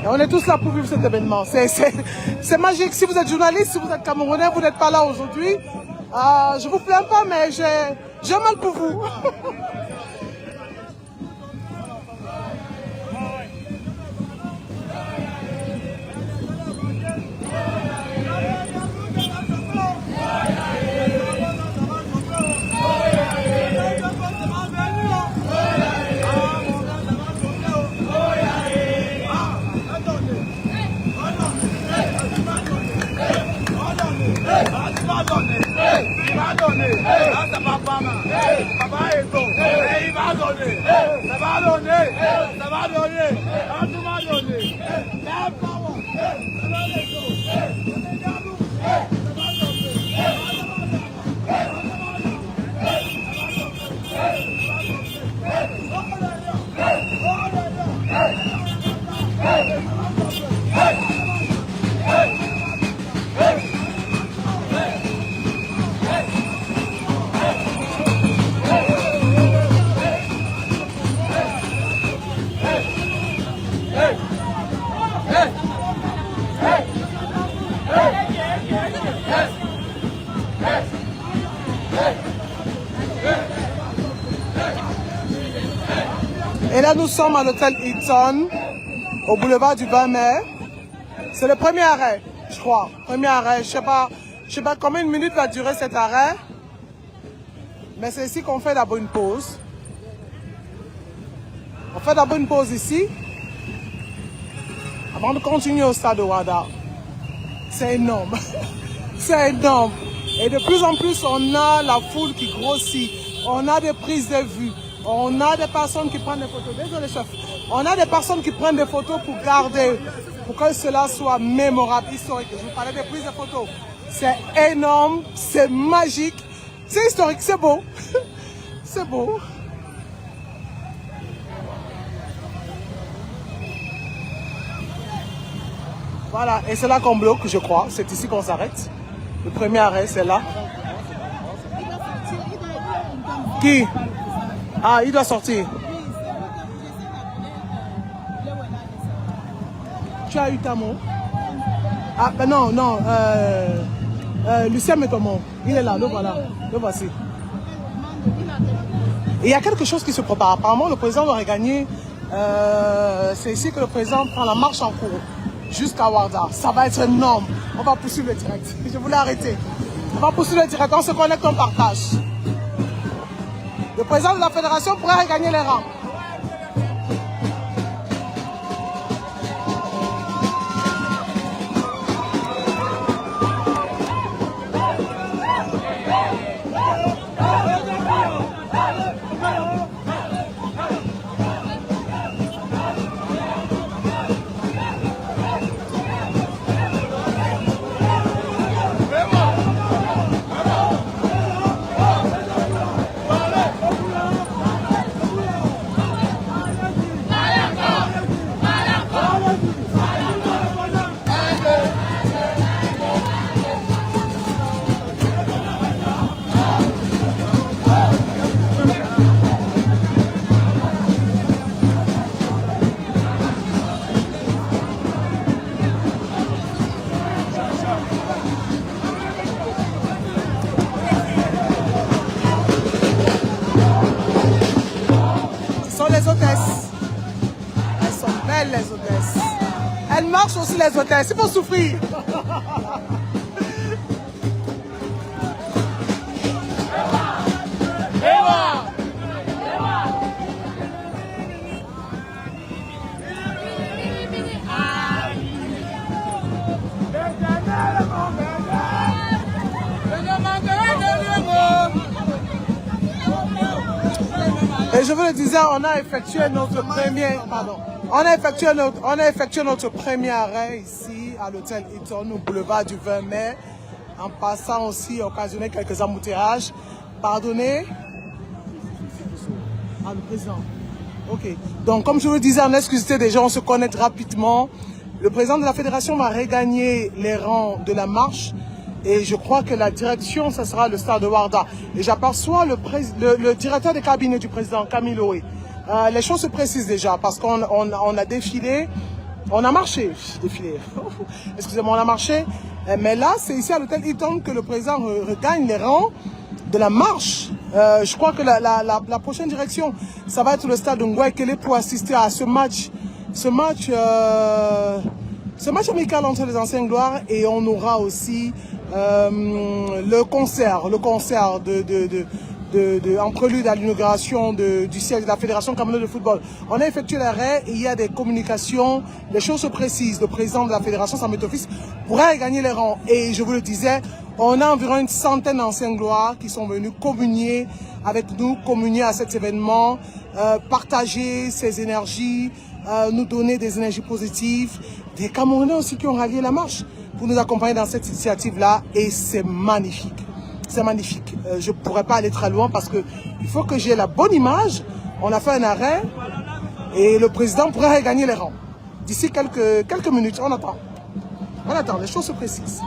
Et on est tous là pour vivre cet événement. C'est magique. Si vous êtes journaliste, si vous êtes Camerounais, vous n'êtes pas là aujourd'hui. Je vous plains pas, mais j'ai mal pour vous. Et là, nous sommes à l'hôtel Hilton, au boulevard du 20 mai. C'est le premier arrêt, je crois. Premier arrêt, je sais pas combien de minutes va durer cet arrêt. Mais c'est ici qu'on fait d'abord une pause. On fait d'abord une pause ici, avant de continuer au stade de Ouarda. C'est énorme. C'est énorme. Et de plus en plus, on a la foule qui grossit. On a des prises de vue. On a des personnes qui prennent des photos. Désolé, chef. On a des personnes qui prennent des photos pour garder, pour que cela soit mémorable, historique. Je vous parlais des prises de photos. C'est énorme, c'est magique, c'est historique, c'est beau. C'est beau. Voilà, et c'est là qu'on bloque, je crois. C'est ici qu'on s'arrête. Le premier arrêt, c'est là. Qui? Ah, il doit sortir. Tu as eu ta mot. Ah, ben non, non. Lucien Métomon, il est là, le voilà. Le voici. Et il y a quelque chose qui se prépare. Apparemment, le président aurait gagné. C'est ici que le président prend la marche en cours jusqu'à Warda. Ça va être énorme. On va poursuivre le direct. Je voulais arrêter. On va poursuivre le direct. On se connecte, on partage. Le président de la fédération pourrait regagner les rangs. Les hôtesses. Elles marchent aussi les hôtesses, il faut souffrir. Et je vous le disais, on a effectué notre premier, on a effectué notre premier arrêt ici à l'hôtel Hilton au boulevard du 20 mai, en passant aussi occasionné quelques embouteillages. Pardonnez. Ah, le président. Ok. Donc, comme je vous le disais en exclusivité, déjà, on se connecte rapidement. Le président de la fédération va regagner les rangs de la marche. Et je crois que la direction, ce sera le stade de Warda. Et j'aperçois le directeur de cabinet du président, Camille Loé. Les choses se précisent déjà parce qu'on a défilé, on a marché, excusez-moi, on a marché. Mais là, c'est ici à l'hôtel Hilton que le président regagne les rangs de la marche. Je crois que la prochaine direction, ça va être le stade de Ngouaikele pour assister à ce match amical entre les anciennes gloires, et on aura aussi le concert en prélude à l'inauguration du siège de la Fédération camerounaise de football. On a effectué l'arrêt et il y a des communications, les choses se précisent. Le président de la Fédération, Samuel Tofis, pourrait gagner les rangs. Et je vous le disais, on a environ une centaine d'anciens gloires qui sont venus communier avec nous, communier à cet événement, partager ses énergies, nous donner des énergies positives. Des Camerounais aussi qui ont rallié la marche pour nous accompagner dans cette initiative-là, et c'est magnifique. C'est magnifique. Je ne pourrais pas aller très loin parce que il faut que j'ai la bonne image. On a fait un arrêt et le président pourrait regagner les rangs. D'ici quelques minutes, on attend. On attend, les choses se précisent.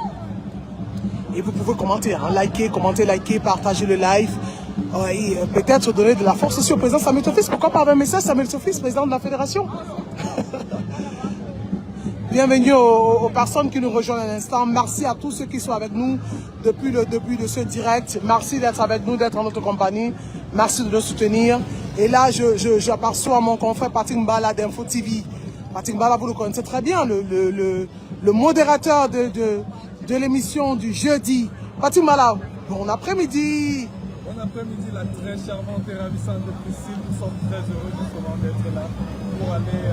Et vous pouvez commenter, hein, liker, partager le live. Et peut-être donner de la force aussi au président Samuel Tofis. Pourquoi pas un message, Samuel Tofis, président de la fédération. Bienvenue aux personnes qui nous rejoignent à l'instant. Merci à tous ceux qui sont avec nous depuis le début de ce direct. Merci d'être avec nous, d'être en notre compagnie. Merci de nous soutenir. Et là, j'aperçois mon confrère Patrick Mbala d'Info TV. Patrick Mbala, vous le connaissez très bien, le modérateur de l'émission du jeudi. Patrick Mbala, bon après-midi. Bon après-midi, la très charmante et ravissante de Priscille. Nous sommes très heureux justement d'être là pour aller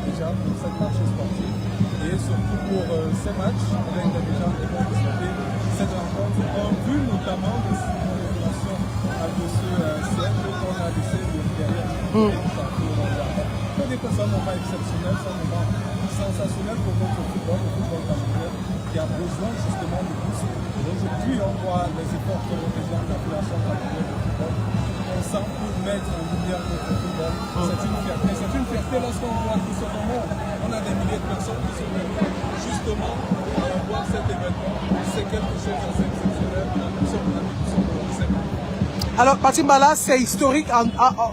déjà pour cette marche sportive et surtout pour ces matchs avec les gens qui vont discuter cette rencontre en vue notamment de l'évolution de ce siècle qu'on a laissé derrière nous. Je peux dire que c'est un moment exceptionnel, c'est un moment sensationnel pour notre football, le football camerounais qui a besoin justement de boost. Aujourd'hui, on voit les efforts que représente la Fédération camerounaise de football. On sent pour mettre en lumière notre football. C'est une fierté. C'est une fierté lorsqu'on voit que ce moment, on a des milliers de personnes qui sont venues justement voir cet événement. C'est quelque chose d'assez exceptionnel. Nous sommes ravis, nous sommes heureux. Alors, Patimbala, c'est historique,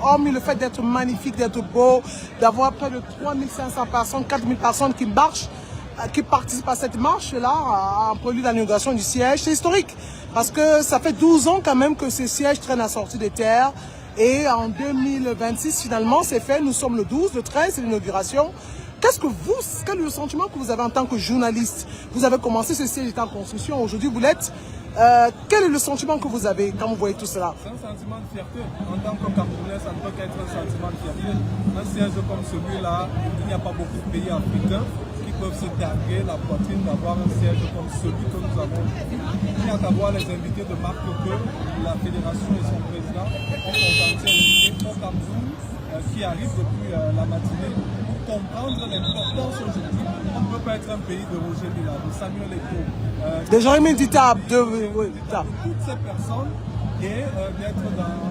hormis le fait d'être magnifique, d'être beau, d'avoir près de 3500 personnes, 4000 personnes qui marchent, qui participent à cette marche-là, en prélude à l'inauguration du siège. C'est historique, parce que ça fait 12 ans quand même que ce siège traîne à sortir des terres. Et en 2026, finalement, c'est fait. Nous sommes le 12, le 13, c'est l'inauguration. Quel est le sentiment que vous avez en tant que journaliste? Vous avez commencé, ce siège est en construction, aujourd'hui vous l'êtes. Quel est le sentiment que vous avez quand vous voyez tout cela? C'est un sentiment de fierté. En tant que Camerounais, ça ne peut qu'être un sentiment de fierté. Un siège comme celui-là, il n'y a pas beaucoup de pays africains qui peuvent se targuer la poitrine d'avoir un siège comme celui que nous avons. Il n'y a qu'à voir les invités de marque que la fédération et son président ont contenté invités au Cameroun qui arrivent depuis la matinée pour comprendre l'importance aujourd'hui. On ne peut pas être un pays de Roger Mila, de Samuel Eto'o, de Jérémy Dita, toutes ces personnes et d'être dans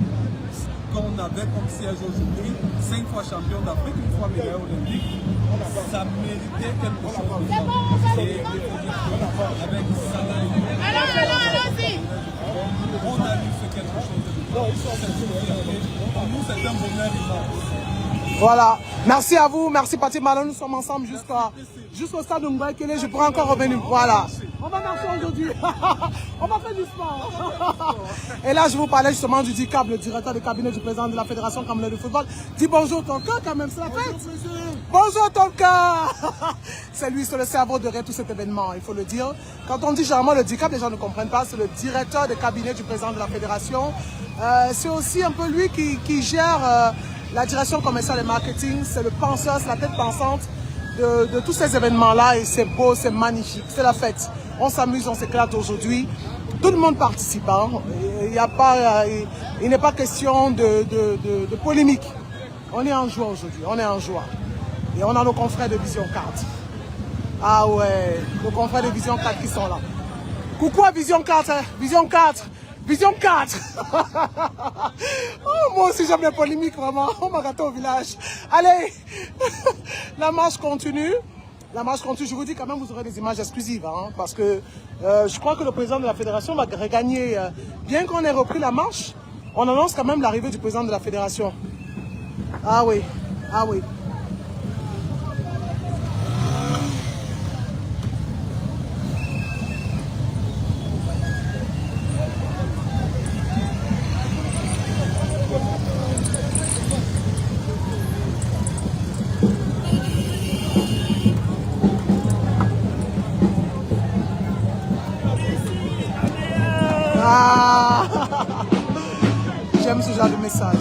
ce qu'on avait comme siège aujourd'hui, 5 fois champion d'Afrique, une fois médaille olympique, ça méritait quelque chose de ça. Et il faut dire qu'avec Salah et on a eu ce quelque chose de ça. Pour nous, c'est un bonheur immense. Voilà. Merci à vous, merci Patimbala. Nous sommes ensemble jusqu'au stade de Ngouaikele. Je pourrais encore revenir. Voilà. On va marcher aujourd'hui. On va faire du sport. Et là, je vous parlais justement du DICAB, le directeur de cabinet du président de la Fédération camerounaise de football. Dis bonjour Tonka quand même, c'est la fête. Bonjour Tonka. C'est lui, c'est le cerveau derrière tout cet événement, il faut le dire. Quand on dit généralement le DICAB, les gens ne comprennent pas. C'est le directeur de cabinet du président de la Fédération. C'est aussi un peu lui qui gère la direction commerciale et marketing. C'est le penseur, c'est la tête pensante de tous ces événements-là. Et c'est beau, c'est magnifique, c'est la fête. On s'amuse, on s'éclate aujourd'hui. Tout le monde participe. Hein. Il n'est pas question de polémique. On est en joie aujourd'hui, on est en joie. Et on a nos confrères de Vision 4. Ah ouais, nos confrères de Vision 4 qui sont là. Coucou à Vision 4, hein. Vision 4. Vision 4. Oh, moi aussi j'aime les polémiques vraiment. On m'a gâté au village. Allez, la marche continue. La marche continue. Je vous dis quand même, vous aurez des images exclusives. Hein, parce que je crois que le président de la fédération va regagner. Bien qu'on ait repris la marche, on annonce quand même l'arrivée du président de la fédération. Ah oui, ah oui. Ah, j'aime ce genre de message.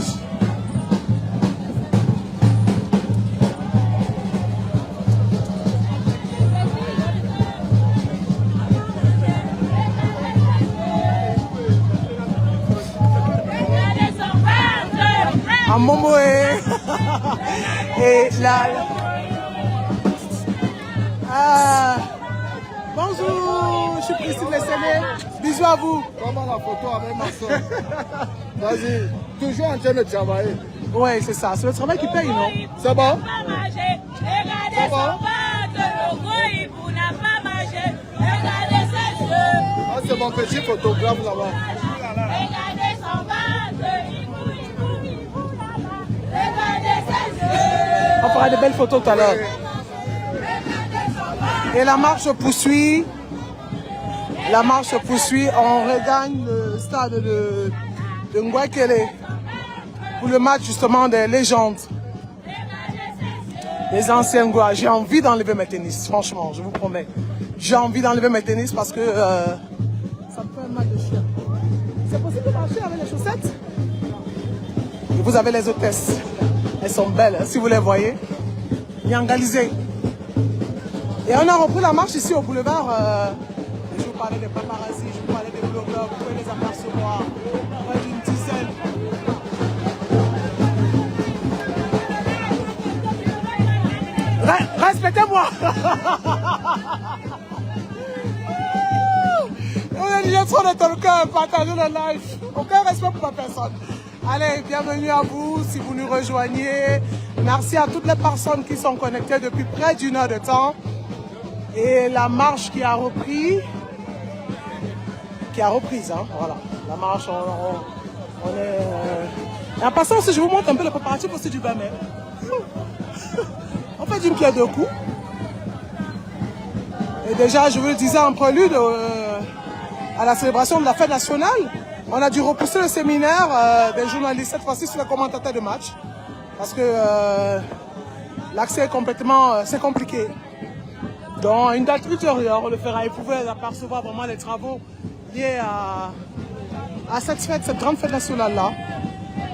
En Momo et la... Ah, bonjour, je suis Christine Lesséné. Bisous à vous. Comment la photo avec ma soeur? Vas-y, toujours en train de travailler. Oui, c'est ça. C'est le travail qui paye, non? C'est bon? C'est bon? Ah, c'est mon petit photographe là-bas. On fera de belles photos tout à l'heure. Et la marche se poursuit. La marche se poursuit. On regagne le stade de Ngouaikele pour le match justement des légendes. Les anciens Ngoua. J'ai envie d'enlever mes tennis, franchement, je vous promets. J'ai envie d'enlever mes tennis parce que ça me fait un mal de chien. C'est possible de marcher avec les chaussettes? Et vous avez les hôtesses. Elles sont belles, hein, si vous les voyez. Yangalisées. Et on a repris la marche ici au boulevard. Je vous parlais des paparazzi, je vous parlais des blogueurs, vous pouvez les apercevoir. Près d'une dizaine. Respectez-moi. On est déjà trop de Tonka, partagez le live. Aucun respect pour ma personne. Allez, bienvenue à vous si vous nous rejoignez. Merci à toutes les personnes qui sont connectées depuis près d'une heure de temps. Et la marche qui a repris. Hein, voilà. La marche, On est... Et en passant aussi, je vous montre un peu le préparatif aussi du 20 mai. On fait d'une pierre deux coups. Et déjà, je vous le disais en prélude à la célébration de la fête nationale, on a dû repousser le séminaire des journalistes, cette fois-ci sur le commentateur de match. Parce que l'accès est complètement... c'est compliqué. Dans une date ultérieure, on le fera et vous pouvez apercevoir vraiment les travaux liés à cette fête, cette grande fête nationale-là.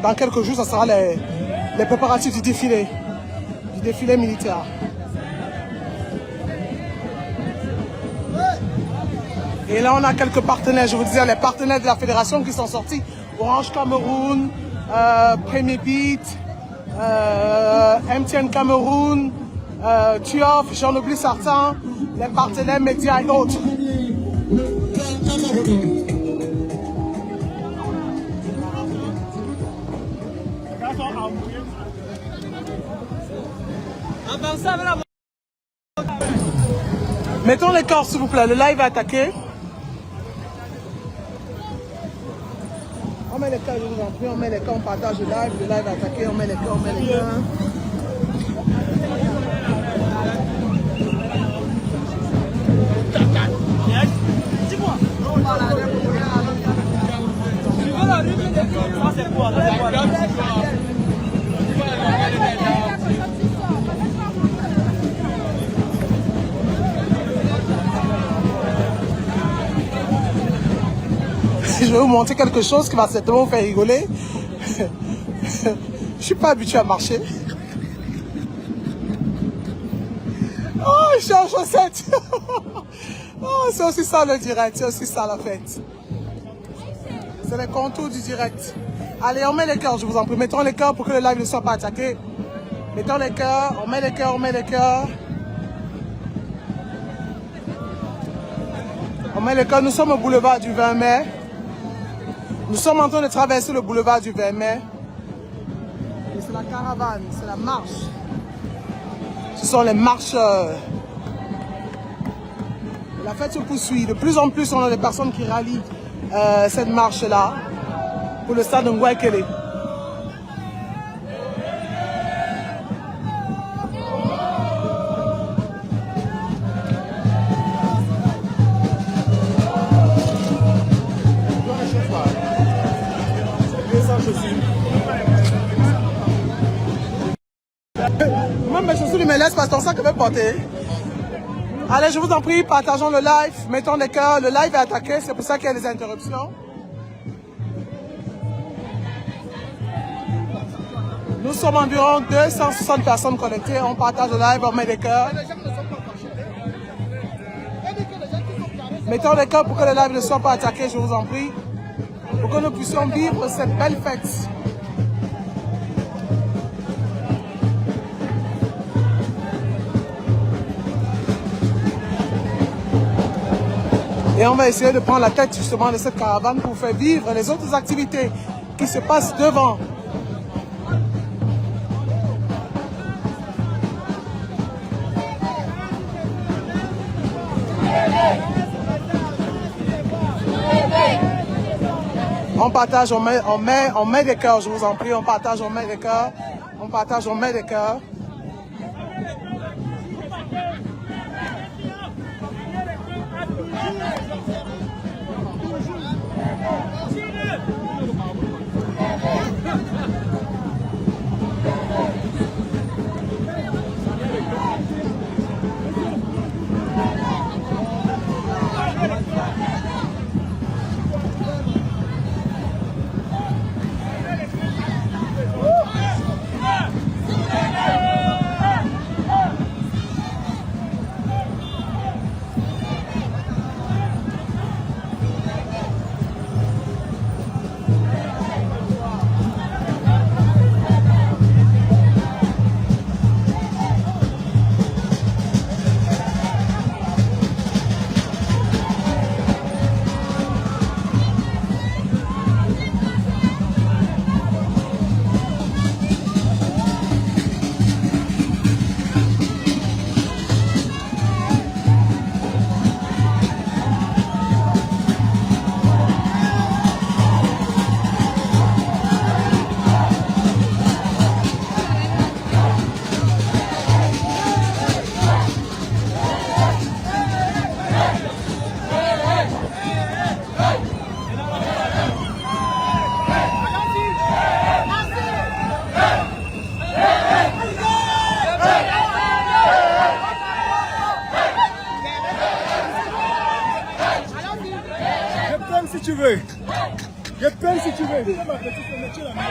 Dans quelques jours, ça sera les préparatifs du défilé militaire. Et là, on a quelques partenaires, je vous disais, les partenaires de la fédération qui sont sortis. Orange Cameroun, Premier Beat, MTN Cameroun, Tuof, j'en oublie certains, les partenaires médias et autres. Mettons les corps s'il vous plaît, le live est attaqué. On met les corps, je vous en prie, on met les corps, on partage le live est attaqué, on met les corps, on met les corps. Dis-moi. Tu veux la rue, ça c'est quoi? Je vais vous montrer quelque chose qui va certainement vous faire rigoler. Je suis pas habitué à marcher. Oh, je suis en chaussettes. Oh, c'est aussi ça le direct, c'est aussi ça la fête. C'est les contours du direct. Allez, on met les cœurs, je vous en prie. Mettons les cœurs pour que le live ne soit pas attaqué. Mettons les cœurs, on met les cœurs, on met les cœurs. On met les cœurs, nous sommes au boulevard du 20 mai. Nous sommes en train de traverser le boulevard du 20 mai. Et c'est la caravane, c'est la marche. Ce sont les marcheurs. La fête se poursuit. De plus en plus, on a des personnes qui rallient cette marche-là pour le stade de Ngouaikele. Même mes chaussures, ils me laissent parce que ton sac peut porter. Allez, je vous en prie, partageons le live, mettons des cœurs. Le live est attaqué, c'est pour ça qu'il y a des interruptions. Nous sommes environ 260 personnes connectées. On partage le live, on met des cœurs. Mettons des cœurs pour que le live ne soit pas attaqué, je vous en prie. Pour que nous puissions vivre cette belle fête. Et on va essayer de prendre la tête justement de cette caravane pour faire vivre les autres activités qui se passent devant. On partage, on met des cœurs, je vous en prie, on partage, on met des cœurs, on partage, on met des cœurs. si tu veux. Je peine si tu veux. Tu ma petite, tu la main.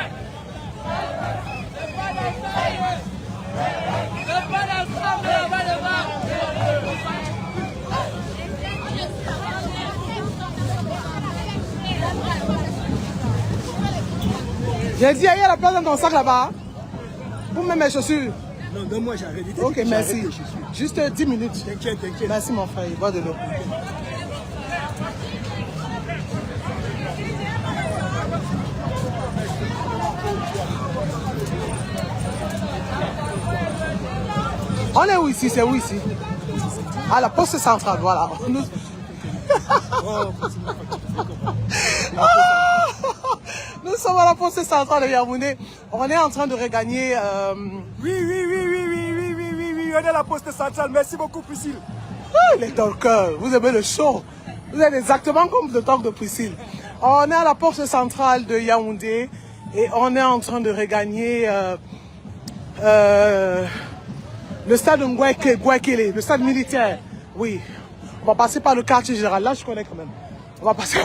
J'ai dit, il y a la place dans ton sac là-bas. Pour mettre mes chaussures. Non, donne-moi, j'ai arrêté. Ok, merci. Juste 10 minutes. T'inquiète, t'inquiète. Merci mon frère, bois de l'eau. On est où ici? C'est où ici? À la poste centrale, voilà. Nous sommes à la poste centrale de Yaoundé. On est en train de regagner... Oui, on est à la poste centrale. Merci beaucoup, Priscille. Les talkers, vous aimez le show. Vous êtes exactement comme le talk de Priscille. On est à la poste centrale de Yaoundé et on est en train de regagner le stade de Ngouakélé, le stade militaire. Oui, on va passer par le quartier général. Là, je connais quand même. On va passer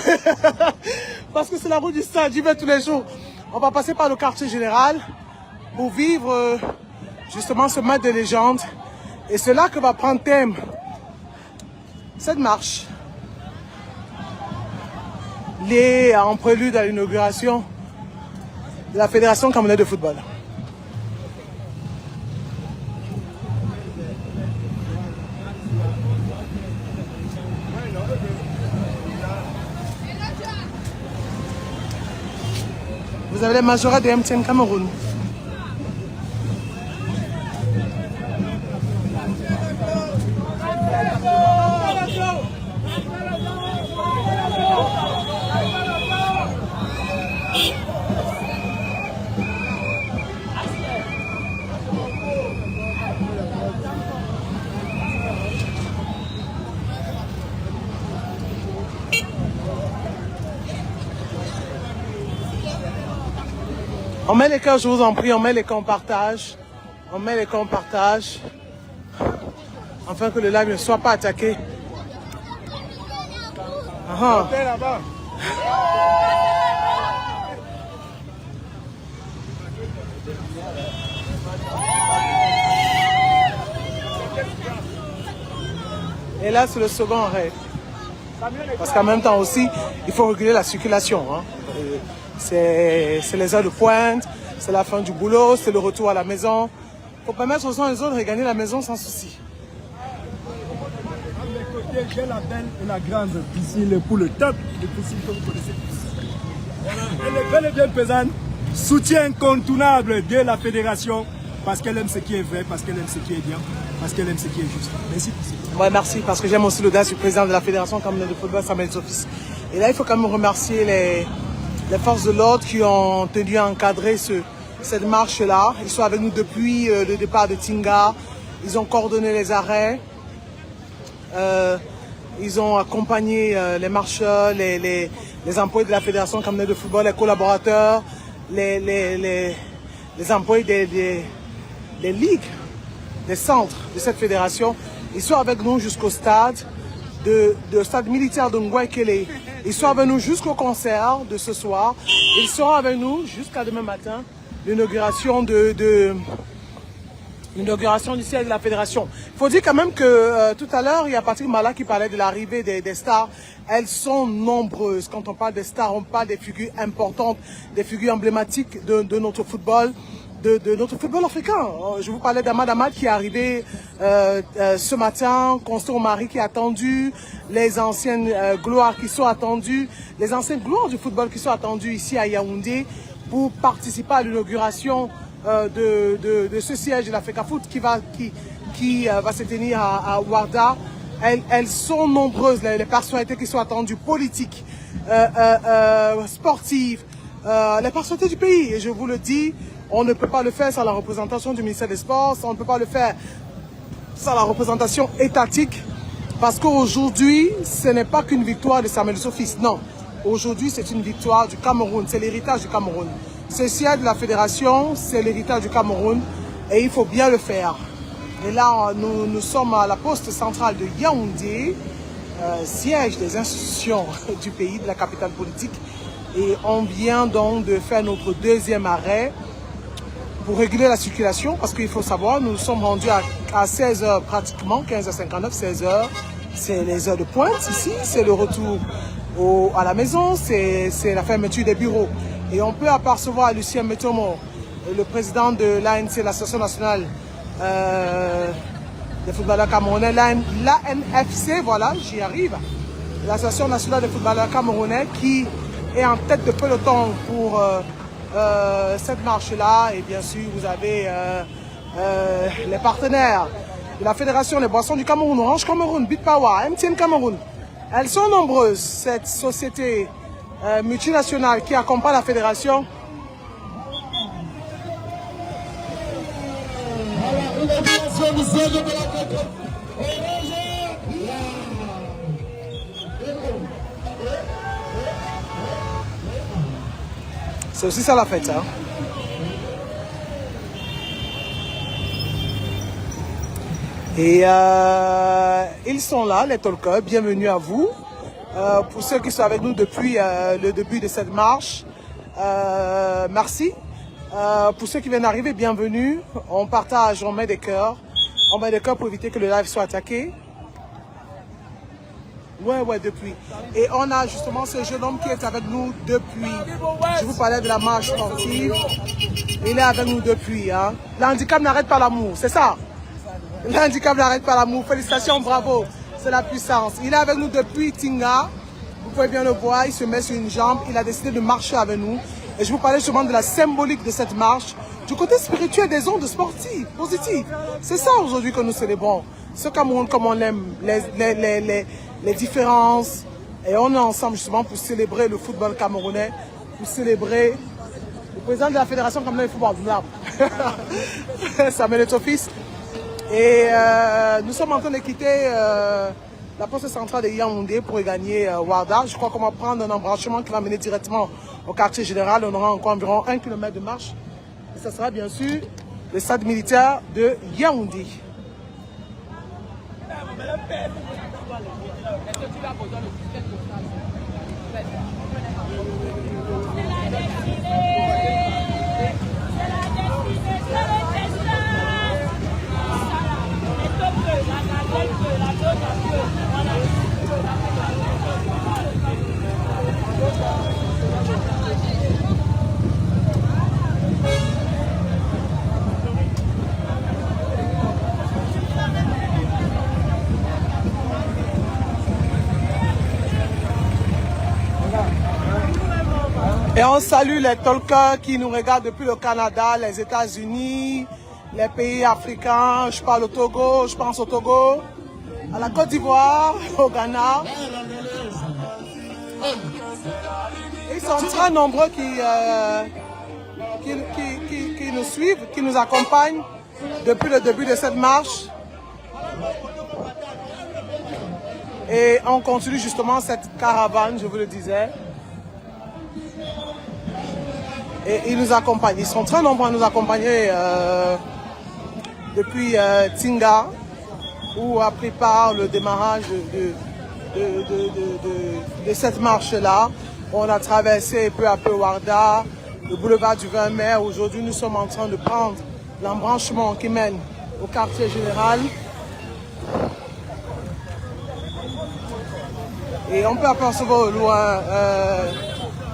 parce que c'est la route du stade, j'y vais tous les jours. On va passer par le quartier général pour vivre justement ce match de légende. Et c'est là que va prendre thème cette marche liée en prélude à l'inauguration de la Fédération camerounaise de football. Vous avez les majorats de MTN Cameroun. On met les cœurs, je vous en prie, on met les cœurs, on partage. On met les cœurs, on partage. Afin que le live ne soit pas attaqué. Là-bas. Et là, c'est le second arrêt. Parce qu'en même temps aussi, il faut réguler la circulation. Hein. C'est les heures de pointe, c'est la fin du boulot, c'est le retour à la maison. Il faut permettre aux uns et aux autres de regagner la maison sans souci. À mes côtés, j'ai la belle et la grande piscine pour le top de piscine que vous connaissez tous. Voilà. Elle est bel et bien pesante, soutien incontournable de la fédération parce qu'elle aime ce qui est vrai, parce qu'elle aime ce qui est bien, parce qu'elle aime ce qui est juste. Merci. Ouais, merci, parce que j'aime aussi l'audace du président de la Fédération camerounaise de football, Samuel Zofis. Et là, il faut quand même remercier les forces de l'ordre qui ont tenu à encadrer cette marche-là. Ils sont avec nous depuis le départ de Tinga. Ils ont coordonné les arrêts. Ils ont accompagné les marcheurs, les employés de la Fédération camerounaise de football, les collaborateurs, les employés des ligues, des centres de cette fédération. Ils sont avec nous jusqu'au stade, stade militaire de Ngouakélé. Ils sont avec nous jusqu'au concert de ce soir. Ils seront avec nous jusqu'à demain matin, l'inauguration l'inauguration du siège de la fédération. Il faut dire quand même que tout à l'heure, il y a Patrick Mala qui parlait de l'arrivée des stars. Elles sont nombreuses. Quand on parle des stars, on parle des figures importantes, des figures emblématiques de notre football. De notre football africain. Je vous parlais d'Amad Amad qui est arrivé ce matin, Constant Marie qui est attendu, les anciennes gloires qui sont attendues, les anciennes gloires du football qui sont attendues ici à Yaoundé pour participer à l'inauguration de ce siège de l'Africa Foot qui va se tenir à Ouarda. Elles sont nombreuses, les personnalités qui sont attendues, politiques, sportives, les personnalités du pays. Et je vous le dis, on ne peut pas le faire sans la représentation du ministère des Sports, on ne peut pas le faire sans la représentation étatique, parce qu'aujourd'hui, ce n'est pas qu'une victoire de Samuel Zofis, non. Aujourd'hui, c'est une victoire du Cameroun, c'est l'héritage du Cameroun. Ce siège de la fédération, c'est l'héritage du Cameroun, et il faut bien le faire. Et là, nous sommes à la poste centrale de Yaoundé. siège des institutions du pays, de la capitale politique. Et on vient donc de faire notre deuxième arrêt pour réguler la circulation, parce qu'il faut savoir, nous sommes rendus à 16h pratiquement, 15h59, 16h. C'est les heures de pointe ici, c'est le retour à la maison, c'est la fermeture des bureaux. Et on peut apercevoir Lucien Métomo, le président de l'ANC, l'Association nationale des footballeurs camerounais, l'ANFC, voilà, j'y arrive. L'Association nationale des footballeurs camerounais qui est en tête de peloton pour cette marche-là. Et bien sûr, vous avez les partenaires de la Fédération des boissons du Cameroun, Orange Cameroun, Bit Power, MTN Cameroun. Elles sont nombreuses, cette société multinationale qui accompagne la fédération. C'est aussi ça la fête, hein. Et ils sont là, les talkers. Bienvenue à vous. Pour ceux qui sont avec nous depuis le début de cette marche, merci. Pour ceux qui viennent d'arriver, bienvenue. On partage, on met des cœurs. On met des cœurs pour éviter que le live soit attaqué. Ouais, depuis. Et on a justement ce jeune homme qui est avec nous depuis. Je vous parlais de la marche sportive. Il est avec nous depuis. Hein. L'handicap n'arrête pas l'amour, c'est ça? L'handicap n'arrête pas l'amour. Félicitations, bravo. C'est la puissance. Il est avec nous depuis Tinga. Vous pouvez bien le voir. Il se met sur une jambe. Il a décidé de marcher avec nous. Et je vous parlais justement de la symbolique de cette marche, du côté spirituel des ondes sportives, positives. C'est ça aujourd'hui que nous célébrons. Ce Cameroun comme on l'aime, les différences. Et on est ensemble justement pour célébrer le football camerounais, pour célébrer le président de la Fédération camerounaise de football, Samuel Eto'o-Fils. Et nous sommes en train de quitter la poste centrale de Yaoundé pour gagner Ouarda. Je crois qu'on va prendre un embranchement qui va mener directement au quartier général. On aura encore environ 1 km de marche. Et ça sera bien sûr le stade militaire de Yaoundé. Et on salue les talkers qui nous regardent depuis le Canada, les États-Unis, les pays africains. Je parle au Togo, je pense au Togo, à la Côte d'Ivoire, au Ghana. Ils sont très nombreux qui nous suivent, qui nous accompagnent depuis le début de cette marche. Et on continue justement cette caravane, je vous le disais. Et ils nous accompagnent. Ils sont très nombreux à nous accompagner depuis Tinga, où a pris part le démarrage de cette marche-là. On a traversé peu à peu Ouarda, le boulevard du 20 mai. Aujourd'hui, nous sommes en train de prendre l'embranchement qui mène au quartier général. Et on peut apercevoir au loin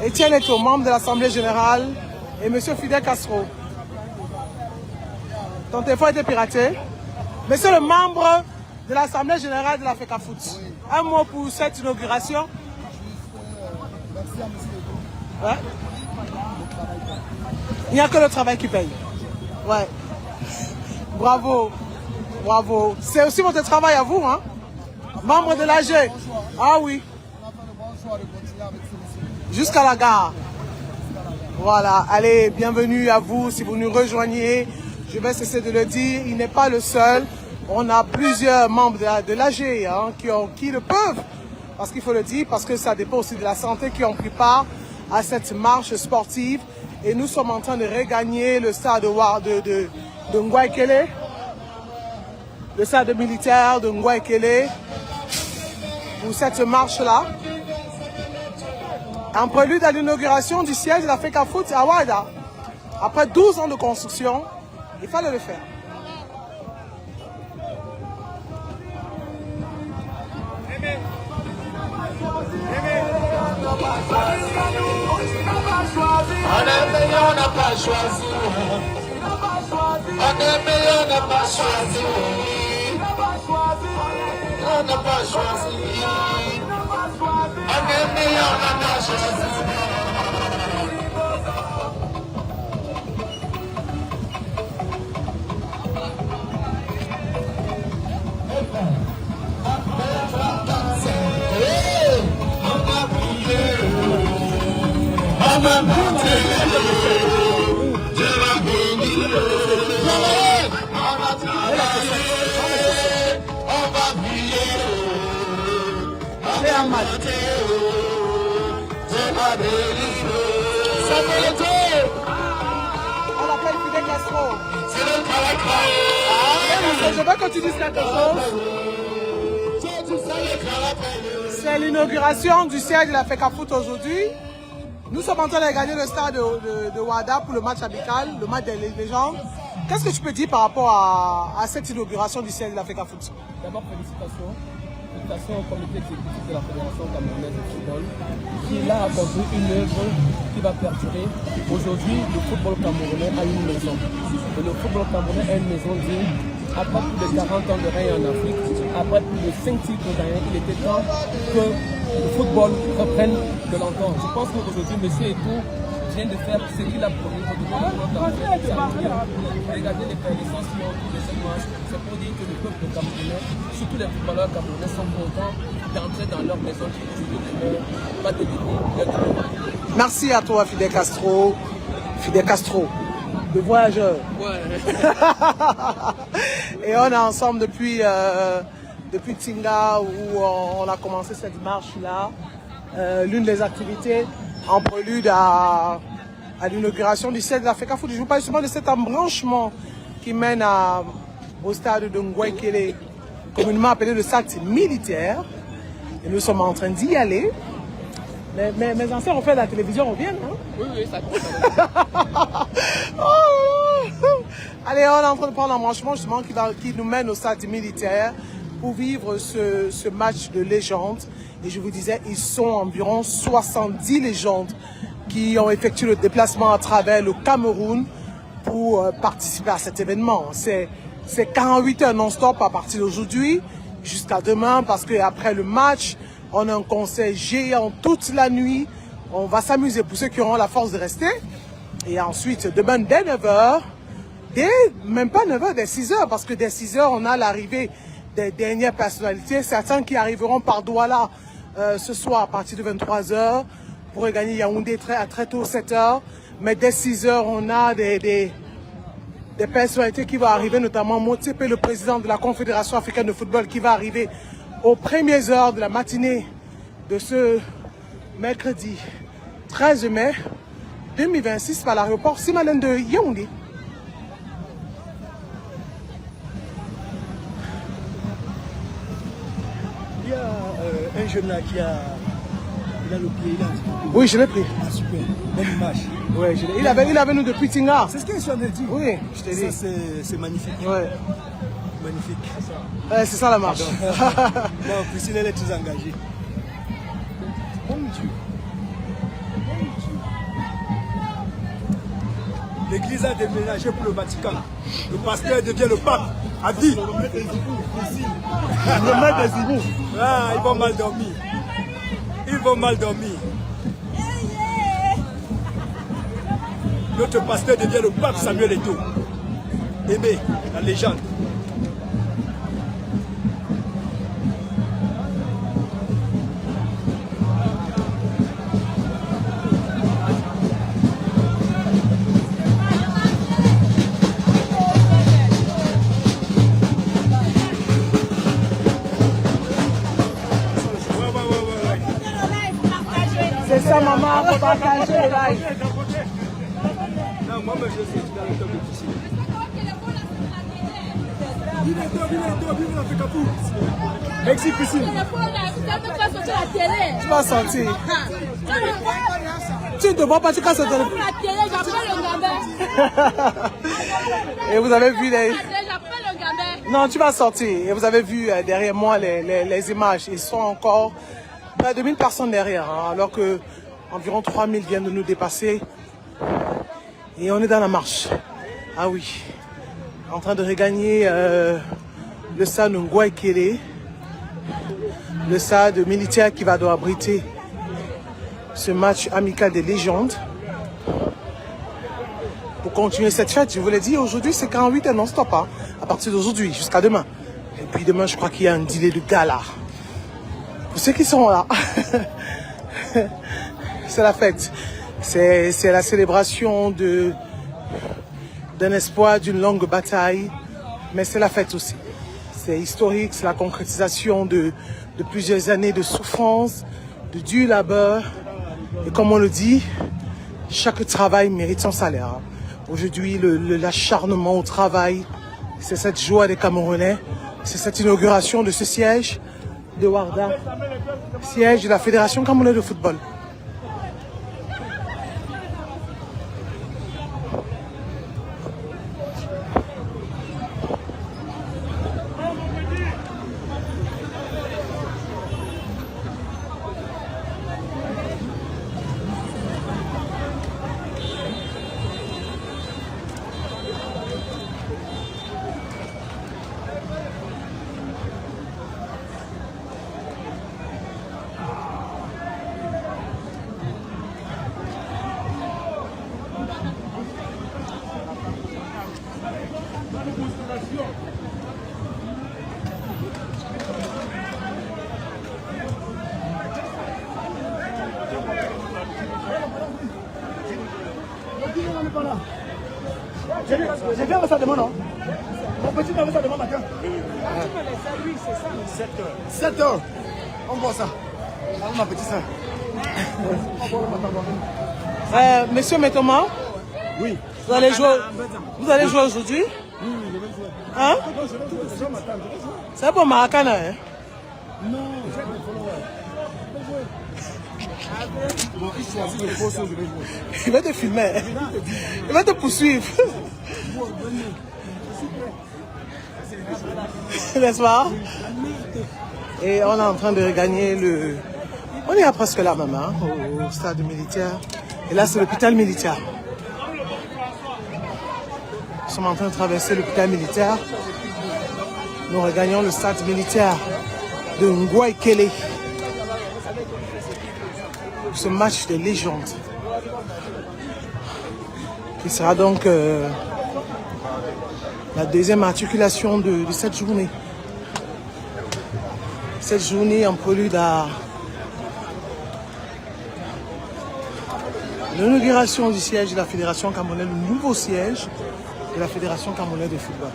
Etienne Eto'o, membre de l'Assemblée générale, et M. Fidel Castro. Ton téléphone a été piraté. Monsieur le membre de l'Assemblée générale de la FECAFOOT, un mot pour cette inauguration. Ouais. Il n'y a que le travail qui paye. Ouais. Bravo. Bravo. C'est aussi votre travail à vous, hein? Membre de l'AG. Ah oui. Jusqu'à la gare. Voilà. Allez, bienvenue à vous. Si vous nous rejoignez, je vais cesser de le dire, il n'est pas le seul. On a plusieurs membres de l'AG hein, qui le peuvent. Parce qu'il faut le dire, parce que ça dépend aussi de la santé, qui ont pris part à cette marche sportive. Et nous sommes en train de regagner le stade de Ngouaikele. Le stade militaire de Ngouaikele. pour cette marche-là. En prélude à l'inauguration du siège de la FECAFOOT à Ouada. Après 12 ans de construction, il fallait le faire. On l'appelle Fidel Castro. Je veux que tu dises quelque chose. C'est l'inauguration du siège de la FECAFOOT aujourd'hui. Nous sommes en train de regarder le stade de Ouada pour le match amical, le match des légendes. Qu'est-ce que tu peux dire par rapport à cette inauguration du siège de la FECAFOOT? D'abord, félicitations. Félicitations au comité exécutif de la Fédération camerounaise de football qui là a construit une œuvre qui va perdurer. Aujourd'hui, le football camerounais a une maison. Et le football camerounais a une maison digne. Après plus de 40 ans de règne en Afrique, après plus de 5 titres gagnés, il était temps que le football reprenne de l'antan. Je pense qu'aujourd'hui, M. Eto'o vient de faire ce qu'il a promis pour le football camerounais. Regardez les connaissances qui ont autour de ce match. C'est pour dire que le peuple camerounais, surtout les footballeurs camerounais, sont contents d'entrer dans leur maison qui aujourd'hui va devenir. Merci à toi, Fidel Castro. Fidel Castro, le voyageur. Ouais. Et on est ensemble depuis Tinga où on a commencé cette marche-là. L'une des activités en prélude à l'inauguration du siège de la FECAFOOT. Je vous parle justement de cet embranchement qui mène au stade de Ngouekele, communément appelé le stade militaire. Et nous sommes en train d'y aller. Mes anciens ont fait de la télévision, on vient, hein? Oui, ça compte. Allez, on est en train de prendre l'embranchement justement qui nous mène au stade militaire pour vivre ce match de légende. Et je vous disais, ils sont environ 70 légendes qui ont effectué le déplacement à travers le Cameroun pour participer à cet événement. C'est 48 heures non-stop à partir d'aujourd'hui jusqu'à demain parce qu'après le match, on a un concert géant toute la nuit. On va s'amuser pour ceux qui auront la force de rester. Et ensuite, demain, dès 9h, même pas 9h, dès 6h, parce que dès 6h, on a l'arrivée des dernières personnalités. Certains qui arriveront par Douala ce soir à partir de 23h pour regagner Yaoundé très tôt, 7h. Mais dès 6h, on a des personnalités qui vont arriver, notamment Motsepe, le président de la Confédération africaine de football, qui va arriver aux premières heures de la matinée de ce mercredi 13 mai 2026 par l'aéroport Simalène de Yaoundé. Il y a un jeune là qui a le pied, il a un petit peu. Oui, je l'ai pris. Ah, super, bonne image. Ouais, il avait nous depuis Tinga. C'est ce que je suis en train de dire. Oui, je t'ai dit. Ça, c'est magnifique. Ouais. Magnifique. Ouais, c'est ça la marche. Non, Priscille, elle est très engagée. Mon Dieu. L'église a déménagé pour le Vatican. Le pasteur devient le pape. A dit. Le maître des Igbos. Ah, ils vont mal dormir. Ils vont mal dormir. Notre pasteur devient le pape Samuel Eto'o. Aimé, la légende. C'est ça, maman, faut partager les lives. Non, moi, je suis dans le top de piscine. Mexique ici. Tu vas sortir. Tu ne te vois pas, tu casses le téléphone. Et vous avez vu les... Non, tu vas sortir. Et vous avez vu derrière moi les images. Ils sont encore 2000 personnes derrière, hein, alors que environ 3000 viennent de nous dépasser. Et on est dans la marche. Ah oui. En train de regagner le stade Ngouaï-Kélé. Le stade militaire qui va devoir abriter ce match amical des légendes. Pour continuer cette fête, je vous l'ai dit, aujourd'hui c'est 48 et non-stop, hein, à partir d'aujourd'hui jusqu'à demain. Et puis demain, je crois qu'il y a un dîner de gala. Pour ceux qui sont là, c'est la fête. C'est la célébration d'un espoir, d'une longue bataille, mais c'est la fête aussi. C'est historique, c'est la concrétisation de plusieurs années de souffrance, de dur labeur. Et comme on le dit, chaque travail mérite son salaire. Aujourd'hui, l'acharnement au travail, c'est cette joie des Camerounais, c'est cette inauguration de ce siège de Warda, siège de la Fédération camerounaise de football. J'ai fait ça demain, non? Mon petit m'a fait ça demain matin. 7 heures. On voit ça. Ma petite soeur. Monsieur Metoma, oui. Vous allez jouer aujourd'hui? Oui, je vais jouer. Hein? C'est pour Maracana, hein? Non, j'ai des followers. Bon, il choisit le poste où je vais jouer. Il va te filmer. Il va te poursuivre. N'est-ce pas? Et on est en train de regagner le... On est à presque là même, hein, au stade militaire. Et là, c'est l'hôpital militaire. Nous sommes en train de traverser l'hôpital militaire. Nous regagnons le stade militaire de Ngouaï-Kélé. Ce match de légende. Qui sera donc la deuxième articulation de cette journée. Cette journée en prélude à l'inauguration du siège de la Fédération camerounaise, le nouveau siège de la Fédération camerounaise de football.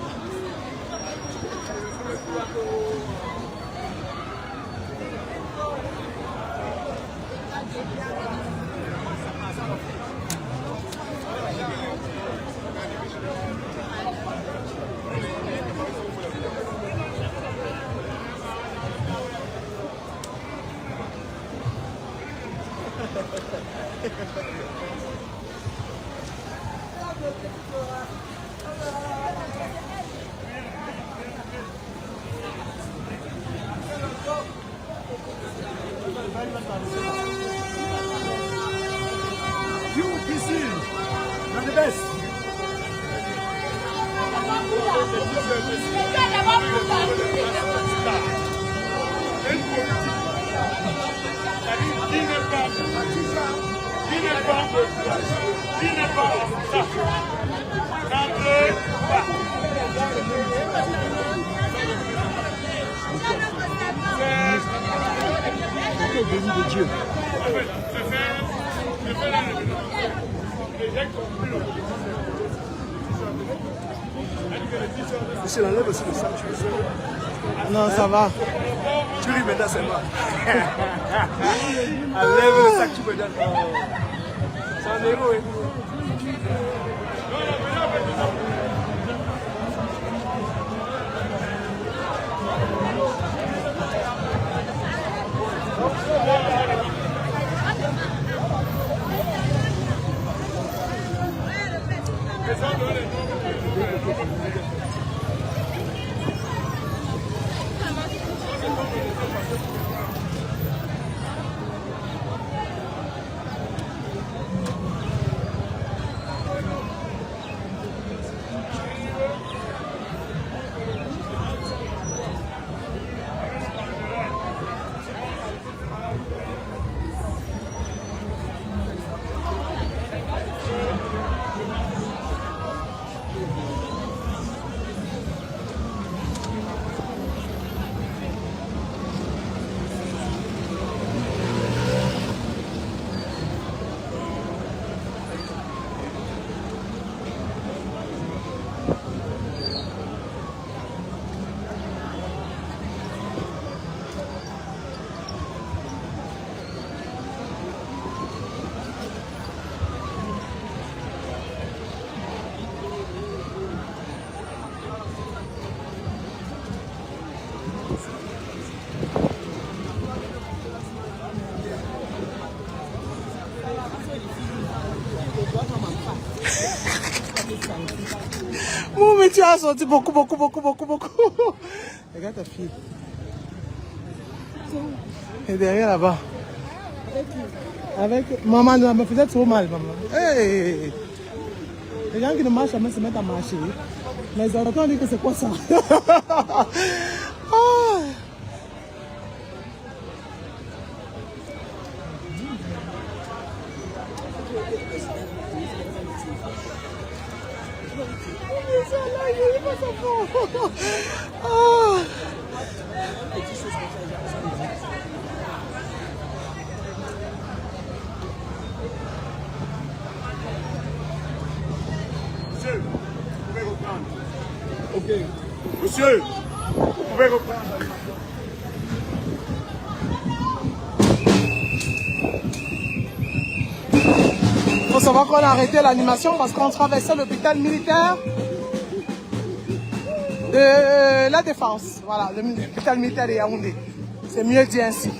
Monsieur, l'enlève aussi le sac. Non, ça va. Tu ris maintenant, c'est moi. Enlève le sac, tu me donnes. C'est un héros. Mon mais tu as sorti beaucoup. Regarde ta fille. Et derrière là-bas. Avec maman, elle me faisait trop mal, maman. Hey. Les gens qui ne marchent jamais se mettent à marcher. Mais ils ont dit que c'est quoi ça? Ah. Monsieur, vous pouvez reprendre. Il faut savoir qu'on a arrêté l'animation parce qu'on traversait l'hôpital militaire de la Défense. Voilà, l'hôpital militaire de Yaoundé. C'est mieux dit ainsi.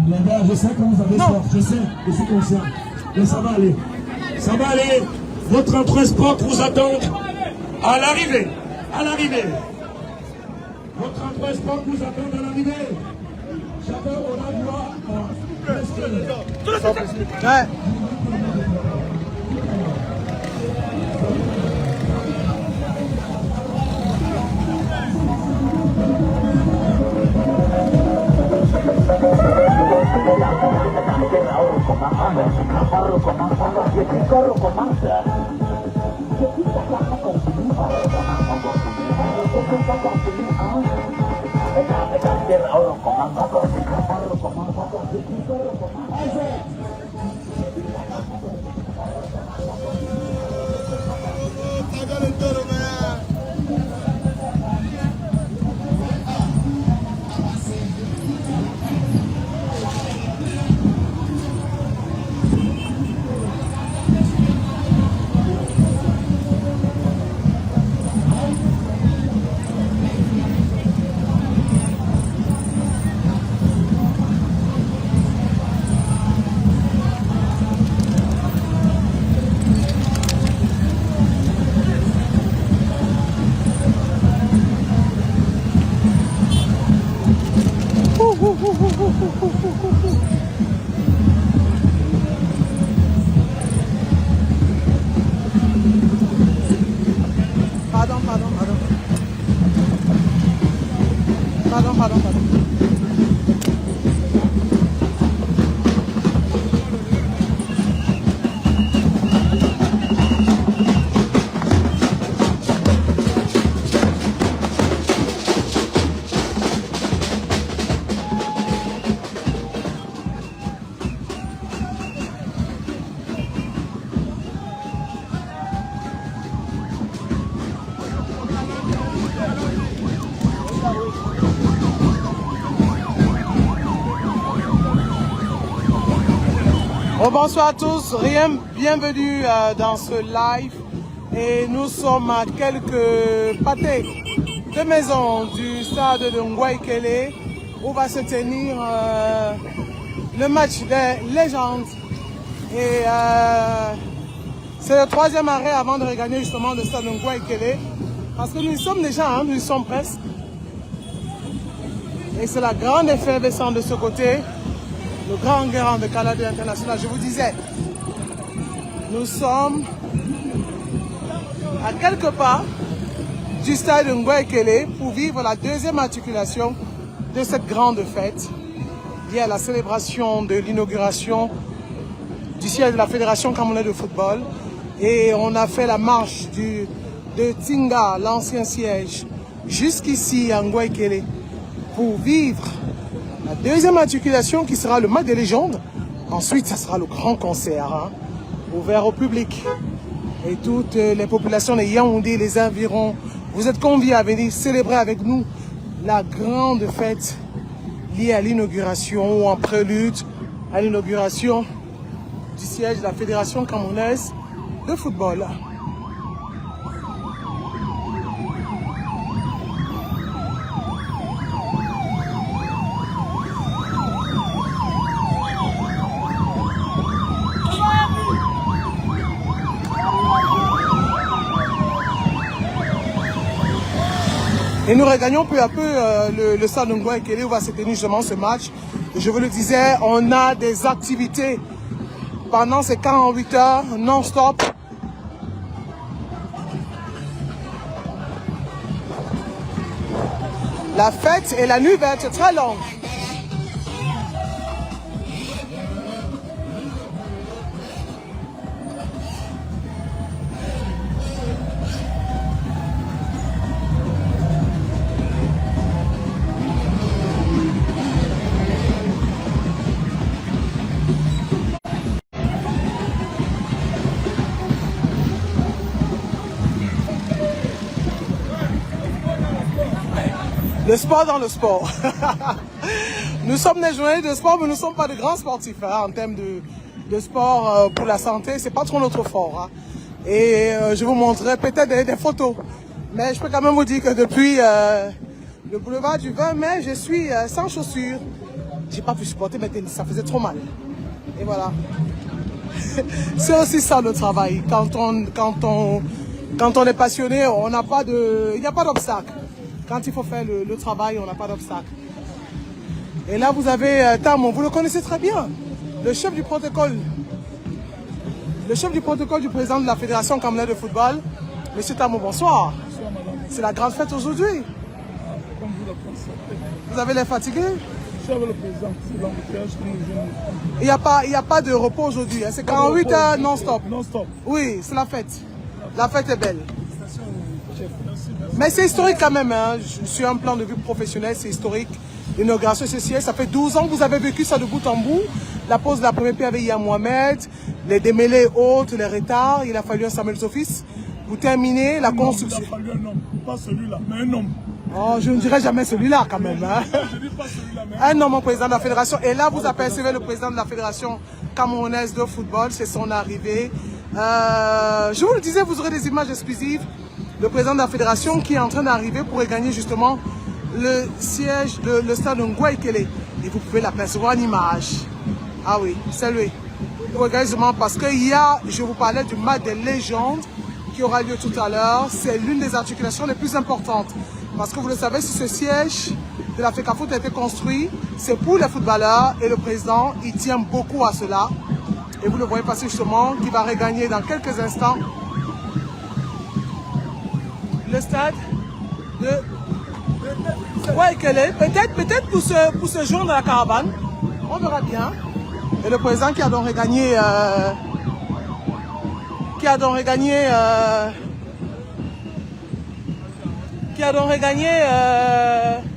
Les gars, je sais que vous avez soif, je suis conscient. Mais ça va aller. Ça va aller. Votre entrée sport vous attend à l'arrivée. À l'arrivée. Votre entrée sport vous attend à l'arrivée. Chacun aura droit à... Bonsoir à tous, bienvenue dans ce live Et nous sommes à quelques pâtés de maison du stade de Ngouaïkele où va se tenir le match des légendes. Et c'est le troisième arrêt avant de regagner justement le stade de Ngouaïkele. Parce que nous y sommes déjà, hein, nous y sommes presque. Et c'est la grande effervescence de ce côté. Le grand garant de Canada International. Je vous disais, nous sommes à quelques pas du stade de Ngouaïkele pour vivre la deuxième articulation de cette grande fête liée à la célébration de l'inauguration du siège de la Fédération camerounaise de football. Et on a fait la marche de Tinga, l'ancien siège, jusqu'ici à Ngouaïkele pour vivre la deuxième articulation qui sera le match des légendes. Ensuite, ça sera le grand concert, hein, ouvert au public. Et toutes les populations de Yaoundé, les environs, vous êtes conviés à venir célébrer avec nous la grande fête liée à l'inauguration ou en prélude à l'inauguration du siège de la Fédération camerounaise de football. Et nous regagnons peu à peu le stade de Ngouaïkele où va se tenir justement ce match. Et je vous le disais, on a des activités pendant ces 48 heures non-stop. La fête et la nuit va être très longue. Le sport dans le sport. Nous sommes des journalistes de sport, mais nous ne sommes pas de grands sportifs hein, en termes de sport pour la santé. C'est pas trop notre fort. Hein. Et je vous montrerai peut-être des photos. Mais je peux quand même vous dire que depuis le boulevard du 20 mai, je suis sans chaussures. J'ai pas pu supporter mes tennis, ça faisait trop mal. Et voilà. C'est aussi ça le travail. Quand on est passionné, on n'a pas de, il n'y a pas d'obstacle. Quand il faut faire le travail, on n'a pas d'obstacle. Et là, vous avez Tamon, vous le connaissez très bien, le chef du protocole. Le chef du protocole du président de la Fédération camerounaise de football. Monsieur Tamon, bonsoir. Bonsoir, madame. C'est la grande fête aujourd'hui. Comme vous le constatez. Vous avez l'air fatigué? Je suis avec le président, c'est l'embouteillage qui nous gêne. Il n'y a pas de repos aujourd'hui. Hein. C'est 48 heures non-stop. Non-stop. Oui, c'est la fête. La fête est belle. Mais c'est historique quand même, hein. Sur un plan de vue professionnel, c'est historique. L'inauguration CCS, ça fait 12 ans que vous avez vécu ça de bout en bout. La pose de la première pierre avec Yann Mohamed, les démêlés hautes, les retards, il a fallu un Samuel Sophis. Vous terminez la construction. Il a fallu un homme, pas celui-là, mais un homme. Oh, je ne dirais jamais celui-là quand même. Hein. Je dis pas celui-là, mais un homme au président de la fédération. Et là, vous apercevez le président de la fédération camerounaise de football, c'est son arrivée. Je vous le disais, vous aurez des images exclusives. Le président de la fédération qui est en train d'arriver pour gagner justement le siège de le stade de Ngouaïkele. Et vous pouvez l'apercevoir en image. Ah oui, c'est lui. Regardez justement parce qu'il y a, je vous parlais du match des légendes qui aura lieu tout à l'heure. C'est l'une des articulations les plus importantes. Parce que vous le savez, si ce siège de la FECAFOOT a été construit, c'est pour les footballeurs et le président, il tient beaucoup à cela. Et vous le voyez passer justement, qui va regagner dans quelques instants le stade de Ngouaïkele. Peut-être pour se joindre à la caravane. On verra bien. Et le président qui a donc regagné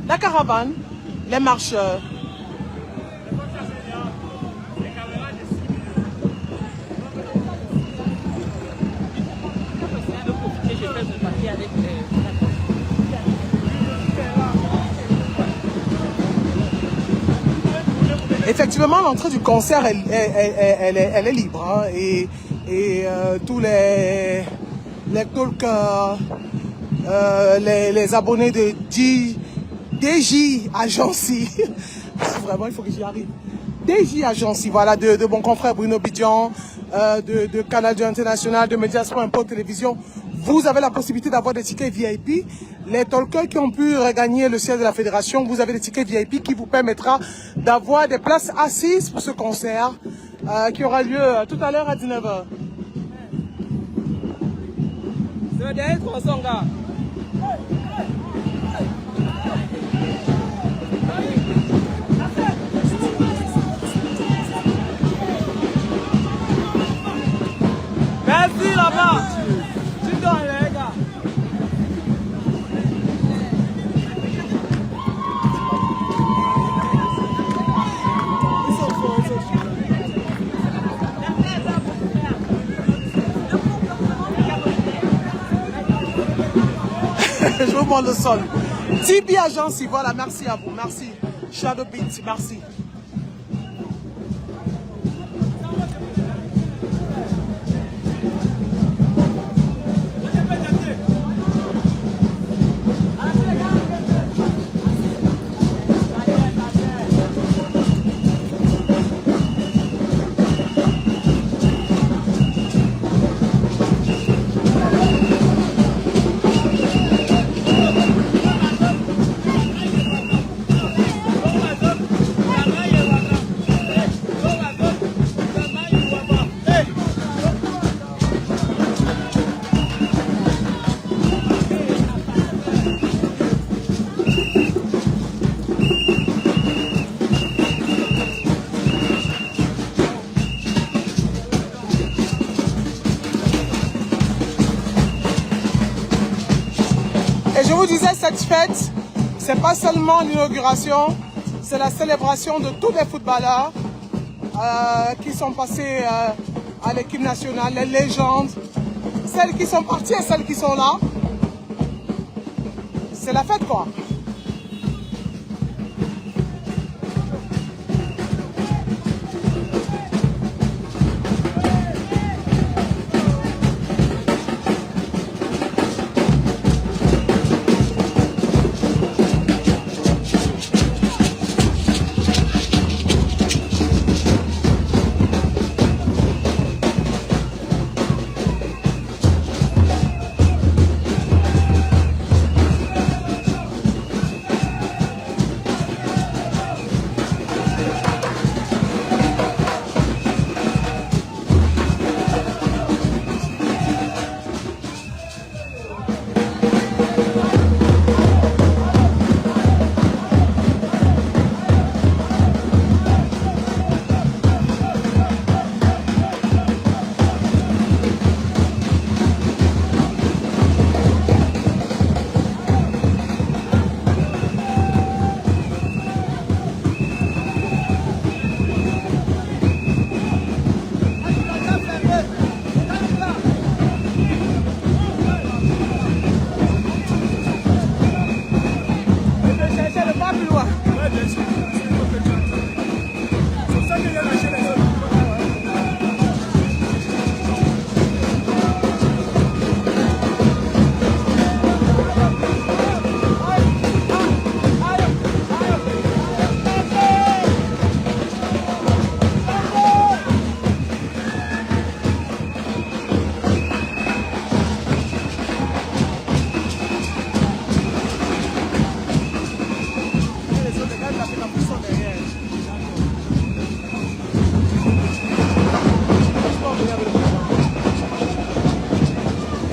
la caravane, les marcheurs. Effectivement, l'entrée du concert, elle est libre. Hein, et tous les les talkers, les abonnés de DJ Agency. Vraiment, il faut que j'y arrive. DJ Agency, voilà, de mon confrère Bruno Bidjan, de Canal International, de Mediasport Import Télévision. Vous avez la possibilité d'avoir des tickets VIP. Les talkers qui ont pu regagner le siège de la fédération, vous avez des tickets VIP qui vous permettra d'avoir des places assises pour ce concert qui aura lieu tout à l'heure à 19h. C'est le dernier tronçon, gars. Merci là-bas. Tu donnes les gars. Je vous montre le sol. TB Agency, voilà, merci à vous, merci. Shadow Beats, merci. Et je vous disais, cette fête, c'est pas seulement l'inauguration, c'est la célébration de tous les footballeurs qui sont passés à l'équipe nationale, les légendes, celles qui sont parties et celles qui sont là. C'est la fête, quoi.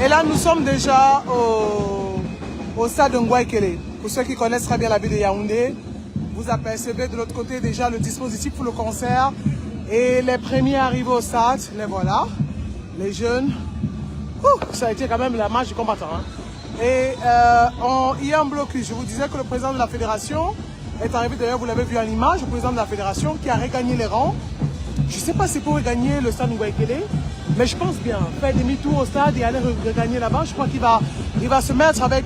Et là, nous sommes déjà au stade de Ngouaïkele. Pour ceux qui connaissent très bien la ville de Yaoundé, vous apercevez de l'autre côté déjà le dispositif pour le concert. Et les premiers arrivés au stade, les voilà, les jeunes. Ça a été quand même la marche du combattant. Hein. Et il y a un blocus. Je vous disais que le président de la fédération est arrivé, d'ailleurs vous l'avez vu à l'image, le président de la fédération qui a regagné les rangs. Je ne sais pas si c'est pour regagner le stade Ngouaïkele, mais je pense bien faire demi-tour au stade et aller regagner là-bas. Je crois qu'il va se mettre avec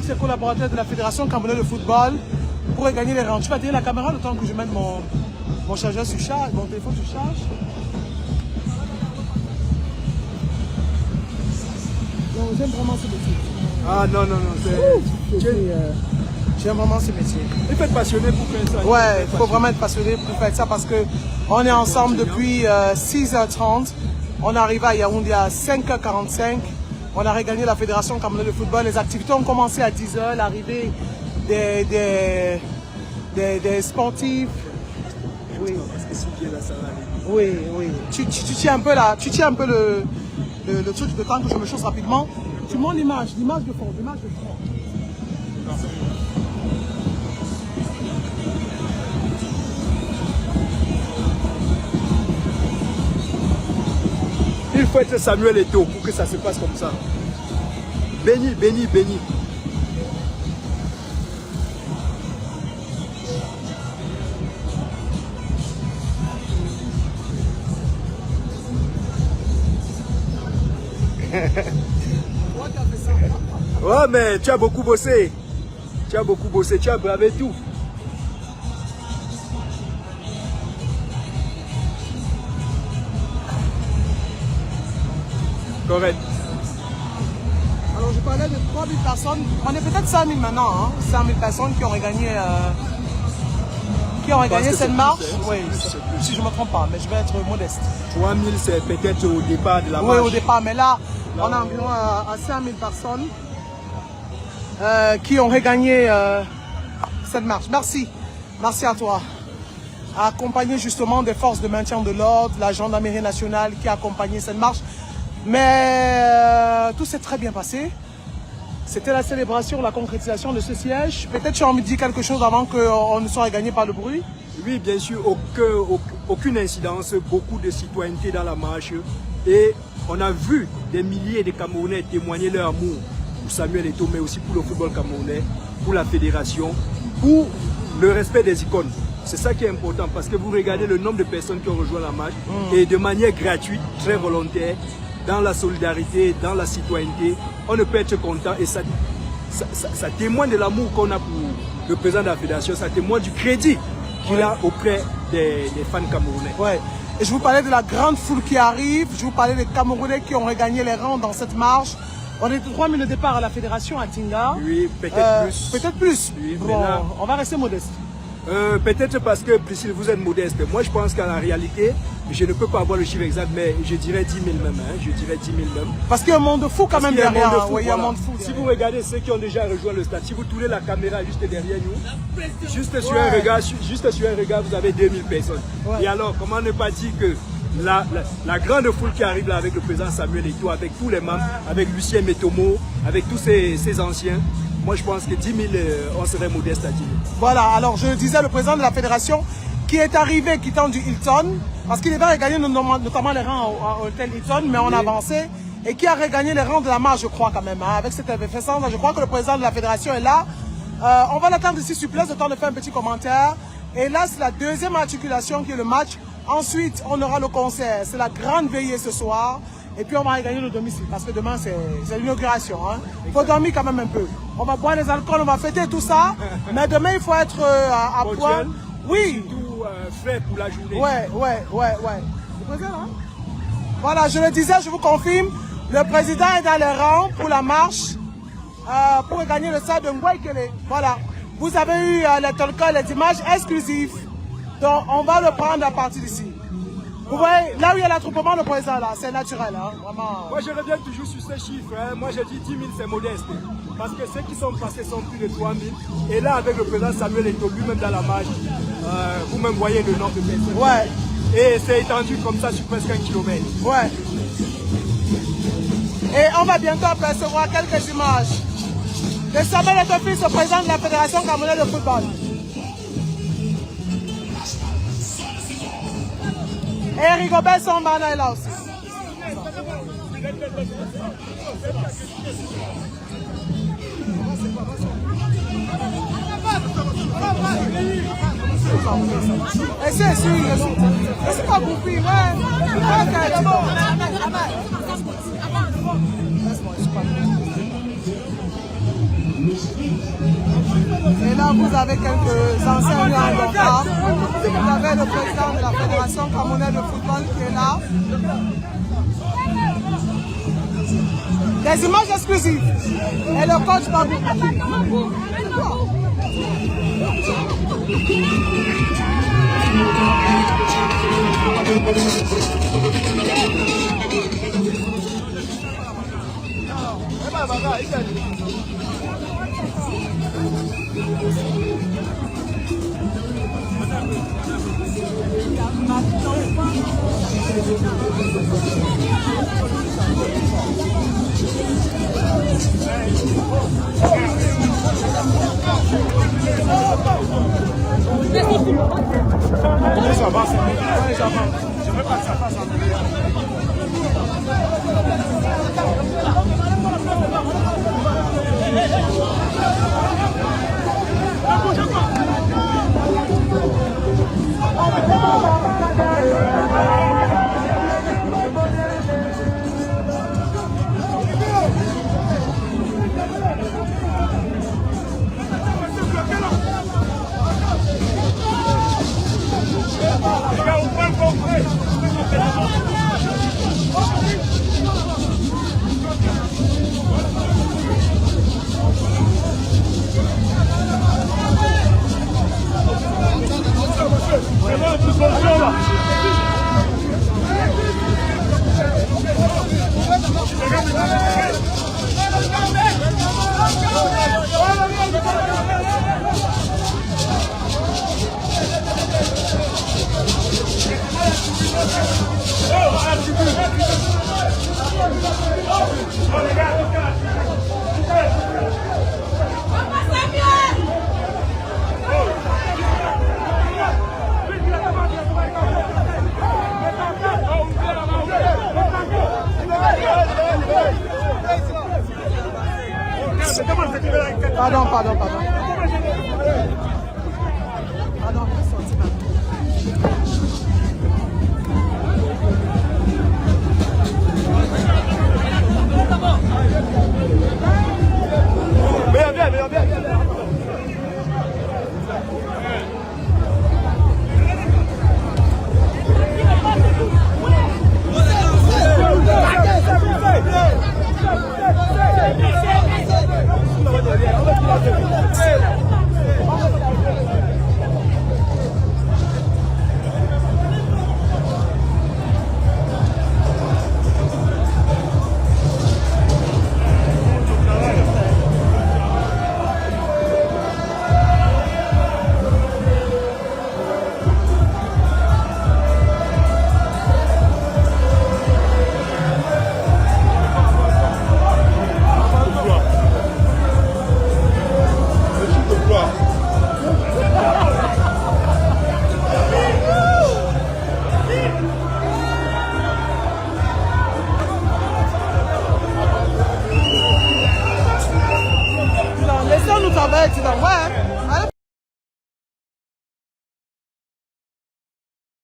ses collaborateurs de la fédération camerounaise de football pour regagner les rangs. Tu vas tenir la caméra le temps que je mette mon chargeur sur charge, mon téléphone sur charge. Non, j'aime vraiment ce métier. Ah non, non, non. J'aime vraiment ce métier. Il faut être passionné pour faire ça. Ouais, il faut vraiment être passionné pour faire ça parce qu'on est ensemble depuis 6h30. On est arrivé à Yaoundé à 5h45. On a regagné la Fédération camerounaise de football. Les activités ont commencé à 10h. L'arrivée des sportifs. Oui. Oui, oui. Tu tiens un peu là. Tu tiens un peu le truc de temps que je me chose rapidement. Tu montres l'image de fond, l'image de fond. Il faut être Samuel Eto'o pour que ça se passe comme ça. Béni, béni, béni. Ouais, mais tu as beaucoup bossé. Tu as beaucoup bossé, tu as bravé tout. Correct. Alors je parlais de 3000 personnes. On est peut-être 5000 maintenant, hein. 5000 personnes qui ont regagné cette marche. Oui, si je ne me trompe pas, mais je vais être modeste. 3000 c'est peut-être au départ de la marche. Oui, au départ, mais là, on a environ à 5000 personnes qui ont regagné cette marche. Merci. Merci à toi. Accompagné justement des forces de maintien de l'ordre, la gendarmerie nationale qui a accompagné cette marche. Mais tout s'est très bien passé. C'était la célébration, la concrétisation de ce siège. Peut-être tu as envie de dire quelque chose avant qu'on ne soit gagné par le bruit. Oui, bien sûr, aucune incidence, beaucoup de citoyenneté dans la marche. Et on a vu des milliers de Camerounais témoigner leur amour pour Samuel Eto'o, mais aussi pour le football camerounais, pour la fédération, pour le respect des icônes. C'est ça qui est important parce que vous regardez le nombre de personnes qui ont rejoint la marche et de manière gratuite, très volontaire, dans la solidarité, dans la citoyenneté, on ne peut être content et ça témoigne de l'amour qu'on a pour le président de la fédération, ça témoigne du crédit qu'il a auprès des fans camerounais. Ouais. Et je vous parlais de la grande foule qui arrive, je vous parlais des Camerounais qui ont regagné les rangs dans cette marche. On est 3000 au départ à la fédération à Tinga. Oui, peut-être plus. Peut-être plus. Oui, bon, là, on va rester modeste. Peut-être parce que Priscille, vous êtes modeste. Moi, je pense qu'à la réalité, je ne peux pas avoir le chiffre exact, mais je dirais 10 000 même. Hein, je dirais 10 000 même. Parce qu'il y a un monde fou quand même derrière. Il y a un monde fou. Si vous regardez ceux qui ont déjà rejoint le stade, si vous tournez la caméra juste derrière nous, juste sur un regard, vous avez 2000 personnes. Ouais. Et alors, comment ne pas dire que la grande foule qui arrive là avec le président Samuel Eto'o, avec tous les membres, avec Lucien Métomo, avec tous ces anciens, moi je pense que 10 000, on serait modeste à 10 000. Voilà, alors je disais le président de la fédération qui est arrivé quittant du Hilton, parce qu'il devait regagner notamment les rangs à l'hôtel Hilton, mais on a avancé, et qui a regagné les rangs de la marche, je crois quand même, hein, avec cette effervescence. Je crois que le président de la fédération est là. On va l'attendre ici sur place, le temps de faire un petit commentaire. Et là, c'est la deuxième articulation qui est le match. Ensuite, on aura le concert. C'est la grande veillée ce soir. Et puis, on va regagner le domicile. Parce que demain, c'est l'inauguration. Hein. Il faut dormir quand même un peu. On va boire les alcools, on va fêter tout ça. Mais demain, il faut être à point. Oui. Tout frais pour la journée. Ouais. Le président, hein? Voilà, je le disais, je vous confirme. Le président est dans les rangs pour la marche. Pour gagner le stade de Ngouaïkele. Voilà. Vous avez eu les talks, les images exclusives. Donc, on va le prendre à partir d'ici. Vous voyez, là où il y a l'attroupement, le président, là, c'est naturel. Hein, vraiment. Moi, je reviens toujours sur ces chiffres. Hein. Moi, je dis 10 000, c'est modeste. Parce que ceux qui sont passés sont plus de 3 000. Et là, avec le président Samuel Eto'o, lui-même dans la marche, vous-même voyez le nombre de personnes. Ouais. Et c'est étendu comme ça sur presque 1 kilomètre. Ouais. Et on va bientôt apercevoir quelques images de Samuel Eto'o, fils au président de la Fédération camerounaise de football. Et Rigobert Sambana est là aussi. Et c'est sûr, c'est pas goupille, Et là, vous avez quelques anciens lions d'Oka. Vous avez le président de la Fédération camerounaise de football qui est là. Des images exclusives. Et le coach Babou. Ça va, j'aimerais pas que ça fasse un peu. Pardon. Pardon, laissez-nous travailler, tu vois, ouais.